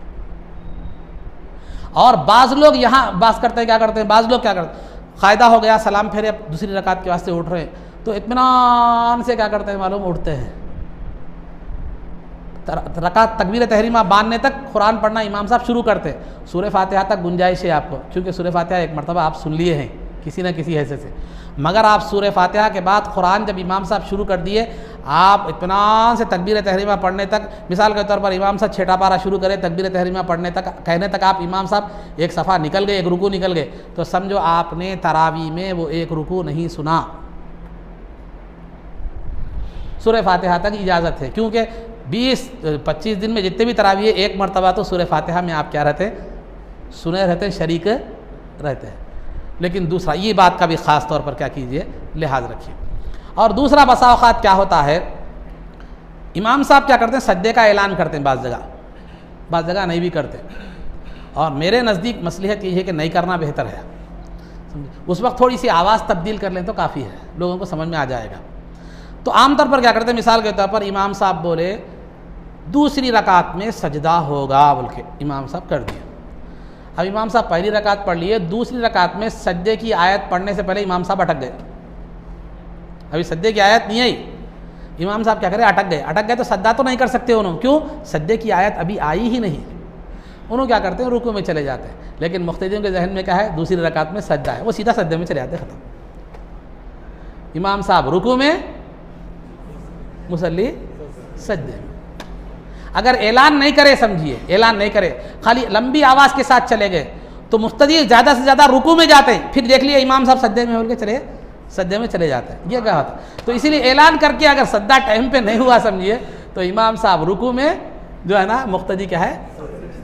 A: और बाज़ लोग यहाँ बात करते हैं, क्या करते हैं, बाज़ लोग क्या करते हैं, क़ायदा हो गया सलाम फेरे, अब दूसरी रकात के वास्ते उठ रहे हैं तो इत्मीनान से क्या करते हैं मालूम, उठते हैं, रकात तकबीर तहरीमा बांधने तक कुरान पढ़ना इमाम साहब शुरू करते हैं। सूरह फातिहा तक गुंजाइश है आपको, क्योंकि सूरह फातिहा एक मरतबा आप सुन लिए हैं किसी न किसी हैसियत से, मगर आप सूरह फातिहा के बाद कुरान जब इमाम साहब शुरू कर दिए, आप इत्मीनान से तकबीर तहरीमा पढ़ने तक, मिसाल के तौर पर इमाम साहब 6ठा पारा शुरू करें, तकबीर तहरीमा पढ़ने तक कहने तक आप इमाम साहब एक सफ़ा निकल गए, एक रुकू निकल गए, तो समझो आपने तरावी में वो एक रुकू नहीं सुना। सूरह फातिहा तक इजाज़त है, क्योंकि 20-25 दिन में जितने भी तरावी है, एक मरतबा तो सूरह फातिहा में आप क्या रहते हैं, सुने रहते हैं, शरीक रहते हैं। लेकिन दूसरा ये बात का भी ख़ास तौर पर क्या कीजिए, लिहाज रखिए। और दूसरा बसा औक़ात क्या होता है, इमाम साहब क्या करते हैं, सज्दे का ऐलान करते हैं, बाज़ जगह नहीं भी करते, और मेरे नज़दीक मसलहत ये है कि नहीं करना बेहतर है। उस वक्त थोड़ी सी आवाज़ तब्दील कर लें तो काफ़ी है, लोगों को समझ में आ जाएगा। तो आमतौर पर क्या करते हैं, मिसाल के तौर पर इमाम साहब बोले दूसरी रकात में सजदा होगा बोल के इमाम साहब कर दिया। अब इमाम साहब पहली रकात पढ़ लिए, दूसरी रकात में सज्दे की आयत पढ़ने से पहले इमाम साहब अटक गए, अभी सज्दे की आयत नहीं आई, इमाम साहब क्या करें, अटक गए तो सज्दा तो नहीं कर सकते उन्होंने, क्यों, सज्दे की आयत अभी आई ही नहीं। उन्होंने क्या करते हैं, रुकू में चले जाते हैं, लेकिन मुख्तदीन के जहन में क्या है, दूसरी रकात में सज्दा है, वो सीधा सज्दे में चले जाते हैं, ख़त्म। इमाम साहब रुकू में, मुसल्ली सज्दे में। अगर ऐलान नहीं करे, समझिए ऐलान नहीं करे, खाली लंबी आवाज़ के साथ चले गए तो मुख्तदी ज़्यादा से ज़्यादा रुकू में जाते हैं, फिर देख लिए इमाम साहब सज्दे में बोल के चले सज्जे में चले जाते हैं, ये क्या होता है। तो इसीलिए ऐलान करके अगर सज्जा टाइम पे नहीं हुआ समझिए तो इमाम साहब रुकू में जो है ना, मुक्तदी क्या है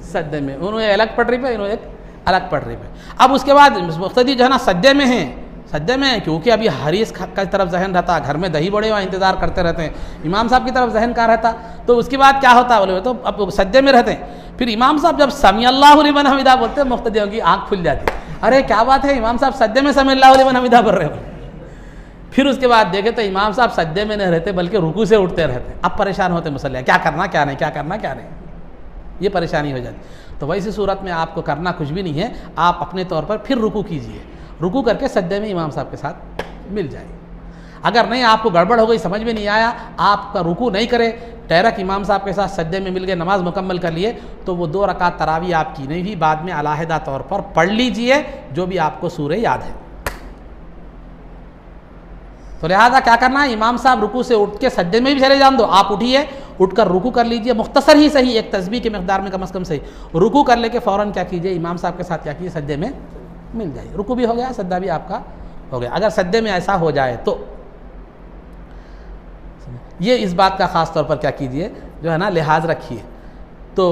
A: सज्जे में, उन्होंने अलग पटरी पे, इन्होंने एक अलग पटरी पे। अब उसके बाद मुक्तदी जो है ना सज्जे में है, सज्जे में क्योंकि अभी हरीस की तरफ जहन रहता, घर में दही बड़े वहाँ इंतज़ार करते रहते हैं, इमाम साहब की तरफ जहन कहाँ रहता। तो उसके बाद क्या होता बोले तो अब सज्जे में रहते हैं, फिर इमाम साहब जब समी अल्लाहु लिमन हमिदा बोलते हैं मुक्तदियों की आँख खुल जाती, अरे क्या बात है इमाम साहब सज्जे में समी अल्लाहु लिमन हमिदा बोल रहे हो। फिर उसके बाद देखे तो इमाम साहब सज्जे में नहीं रहते बल्कि रुकू से उठते रहते। अब परेशान होते मुसल्ले, क्या करना क्या नहीं, क्या करना क्या नहीं, ये परेशानी हो जाती। तो वैसी सूरत में आपको करना कुछ भी नहीं है, आप अपने तौर पर फिर रुकू कीजिए, रुकू करके सज्जे में इमाम साहब के साथ मिल जाए। अगर नहीं आपको गड़बड़ हो गई, समझ में नहीं आया, आपका रुकू नहीं करे, डायरेक्ट इमाम साहब के साथ सज्जे में मिल गए, नमाज मुकम्मल कर लिए, तो वो 2 रकात तरावी आपकी नहीं हुई, बाद में अलाहिदा तौर पर पढ़ लीजिए जो भी आपको सूरह याद है। तो लिहाजा क्या करना है, इमाम साहब रुकू से उठ के सज्जे में भी चले जान दो, आप उठिए, उठकर रुकू कर लीजिए, मुख्तसर ही सही, एक तस्बीह के मकदार में कम से कम सही, रुकू कर लेके फ़ौरन क्या कीजिए, इमाम साहब के साथ क्या कीजिए, सज्जे में मिल जाइए। रुकू भी हो गया, सज्जा भी आपका हो गया। अगर सज्जे में ऐसा हो जाए तो ये इस बात का ख़ास तौर पर क्या कीजिए जो है ना लिहाज रखिए। तो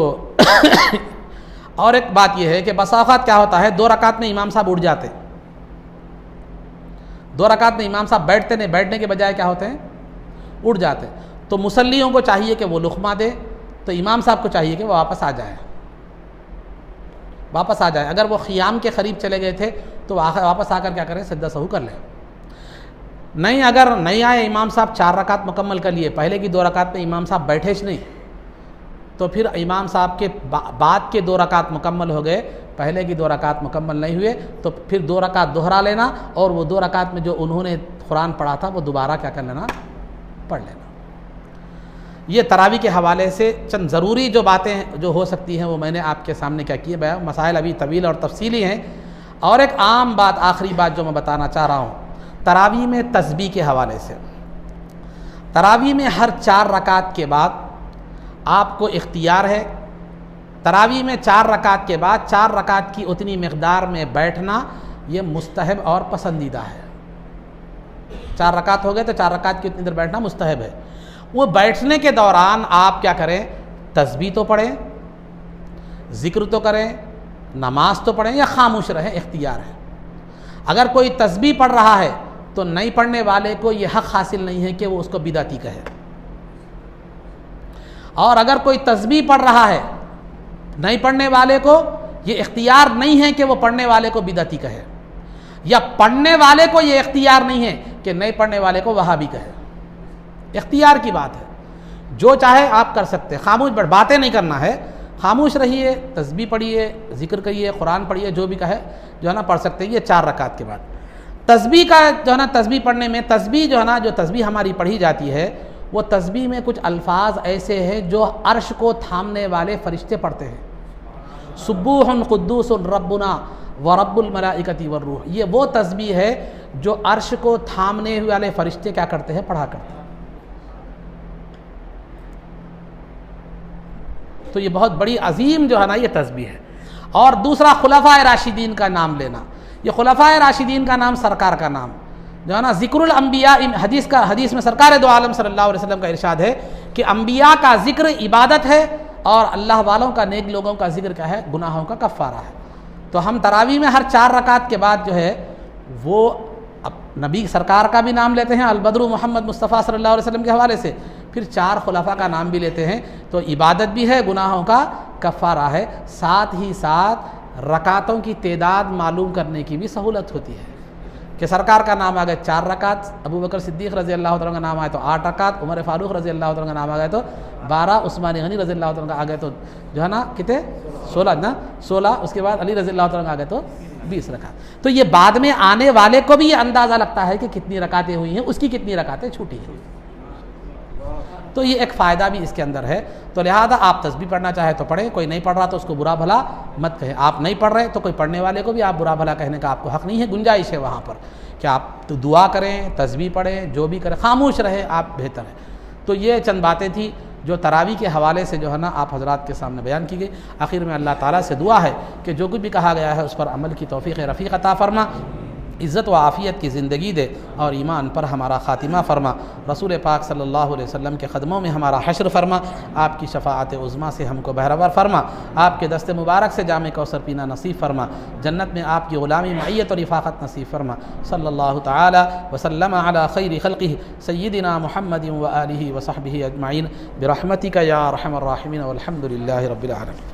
A: और एक बात यह है कि बसा औक़ात क्या होता है, 2 रकात में इमाम साहब उठ जाते, 2 रकात में इमाम साहब बैठते नहीं, बैठने के बजाय क्या होते हैं उठ जाते। तो मुसल्लियों को चाहिए कि वो लुक़मा दे, तो इमाम साहब को चाहिए कि वो वापस आ जाए, वापस आ जाए। अगर वो ख़ियाम के करीब चले गए थे तो वापस आकर क्या करें, सज्दा सहू कर लें। नहीं, अगर नहीं आए इमाम साहब 4 रकात मुकम्मल कर लिए, पहले की 2 रकात में इमाम साहब बैठे ही नहीं, तो फिर इमाम साहब के बाद के 2 रकात मुकम्मल हो गए, पहले की 2 रकात मुकम्मल नहीं हुए, तो फिर 2 रकात दोहरा लेना, और वो 2 रकात में जो उन्होंने कुरान पढ़ा था वो दोबारा क्या कर लेना, पढ़ लेना। ये तरावी के हवाले से चंद ज़रूरी जो बातें जो हो सकती हैं वो मैंने आपके सामने क्या किए, बयान मसाइल अभी तवील और तफसीली हैं। और एक आम बात, आखिरी बात जो मैं बताना चाह रहा हूँ, तरावी में तस्बीह के हवाले से, तरावी में हर 4 रकात के बाद आपको इख्तियार है, तरावी में 4 रकात के बाद 4 रकात की उतनी मकदार में बैठना ये मुस्तहब और पसंदीदा है। 4 रकात हो गए तो 4 रकात की उतनी देर बैठना मुस्तहब है। वो बैठने के दौरान आप क्या करें, तस्बीह तो पढ़ें, ज़िक्र तो करें, नमाज तो पढ़ें, या खामोश रहें, इख्तियार है। अगर कोई तस्बीह पढ़ रहा है तो नहीं पढ़ने वाले को ये हक़ हासिल नहीं है कि वो उसको बिदअती कहे, और अगर कोई तस्बीह पढ़ रहा है नहीं पढ़ने वाले को ये इख्तियार नहीं है कि वो पढ़ने वाले को बिदअती कहे, या पढ़ने वाले को ये इख्तियार नहीं है कि नहीं पढ़ने वाले को वहाबी कहे। इख्तियार की बात है, जो चाहे आप कर सकते हैं, खामोश बातें नहीं करना है, खामोश रहिए, तस्बीह पढ़िए, ज़िक्र करिए, कुरान पढ़िए, जो भी कहे जो है ना पढ़ सकते हैं। ये 4 रकात के बाद तस्बीह का जो है ना, तस्बीह पढ़ने में, तस्बीह जो है ना, जो तस्बीह हमारी पढ़ी जाती है वो तस्बीह में कुछ अल्फाज ऐसे हैं जो अर्श को थामने वाले फरिश्ते पढ़ते हैं, सुब्बूहुन कुद्दूसुन रब्बुना व रब्बुल मलाइकति वर्रूह। ये वो तस्बीह है जो अर्श को थामने वाले फरिश्ते क्या करते हैं, पढ़ा करते हैं। तो ये बहुत बड़ी अजीम जो है ना ये तस्बीह है। और दूसरा खुलफाए राशिदीन का नाम लेना, ये खुलफाए राशिदीन का नाम सरकार का नाम जो है ना, ज़िक्रुल अंबिया, हदीस में सरकार दो आलम सल्लल्लाहु अलैहि वसल्लम का इरशाद है कि अंबिया का ज़िक्र इबादत है और अल्लाह वालों का, नेक लोगों का ज़िक्र क्या है, गुनाहों का कफ़ारा है। तो हम तरावी में हर 4 रकात के बाद जो है वो नबी सरकार का भी नाम लेते हैं, अलबद्रु मोहम्मद मुस्तफ़ा सल्लल्लाहु अलैहि वसल्लम के हवाले से, फिर 4 खुलफा का नाम भी लेते हैं। तो इबादत भी है, गुनाहों का कफ़ारा है, साथ ही साथ रकातों की तादाद मालूम करने की भी सहूलत होती है कि सरकार का नाम आ गए 4 रकात, अबू बकर सिद्दीक़ रज़ी अल्लाह तआला का नाम आए तो 8 रकात, उमर फ़ारूक रज़ी अल्लाह तआला का नाम आ गए तो 12, उस्मान गनी रज़ी अल्लाह तआला का आ गए तो जो है ना कितने 16 ना 16, उसके बाद अली रज़ी अल्लाह तआला का आ गए तो 20 रकात। तो ये बाद में आने वाले को भी ये अंदाज़ा लगता है कि कितनी रकातें हुई हैं, उसकी कितनी रकातें छूटी हैं। तो ये एक फ़ायदा भी इसके अंदर है। तो लिहाजा आप तस्बीह पढ़ना चाहे तो पढ़ें, कोई नहीं पढ़ रहा तो उसको बुरा भला मत कहें। आप नहीं पढ़ रहे तो कोई पढ़ने वाले को भी आप बुरा भला कहने का आपको हक़ नहीं है, गुंजाइश है वहाँ पर कि आप तो दुआ करें, तस्बीह पढ़ें, जो भी करें, खामोश रहे आप, बेहतर है। तो ये चंद बातें थी जो तरावी के हवाले से जो है ना आप हज़रात के सामने बयान की गई। आखिर में अल्लाह ताला से दुआ है कि जो कुछ भी कहा गया है उस पर अमल की तौफ़ीक़ रफ़ीक़ अता फ़रमा, इज़्ज़त व आफ़ियत की ज़िंदगी दे और ईमान पर हमारा ख़ातिमा फ़रमा। रसूल पाक सल्लल्लाहु अलैहि वसल्लम के क़दमों में हमारा हश्र फ़रमा। आपकी शफ़ाअत उज़्मा से हमको बहरवर फ़रमा। आपके दस्ते मुबारक से जामे कौसर पीना नसीब फ़रमा। जन्नत में आपकी ग़ुलामी मइयत और रिफ़ाक़त नसीब फ़रमा। सल्लल्लाहु तआला वसल्लम अला खैरि ख़ल्क़िही सय्यिदिना मुहम्मदिन व आलिहि व सहबिही अजमईन बिरहमतिका या अरहमर राहिमीन वल्हम्दुलिल्लाहि रब्बिल आलमीन।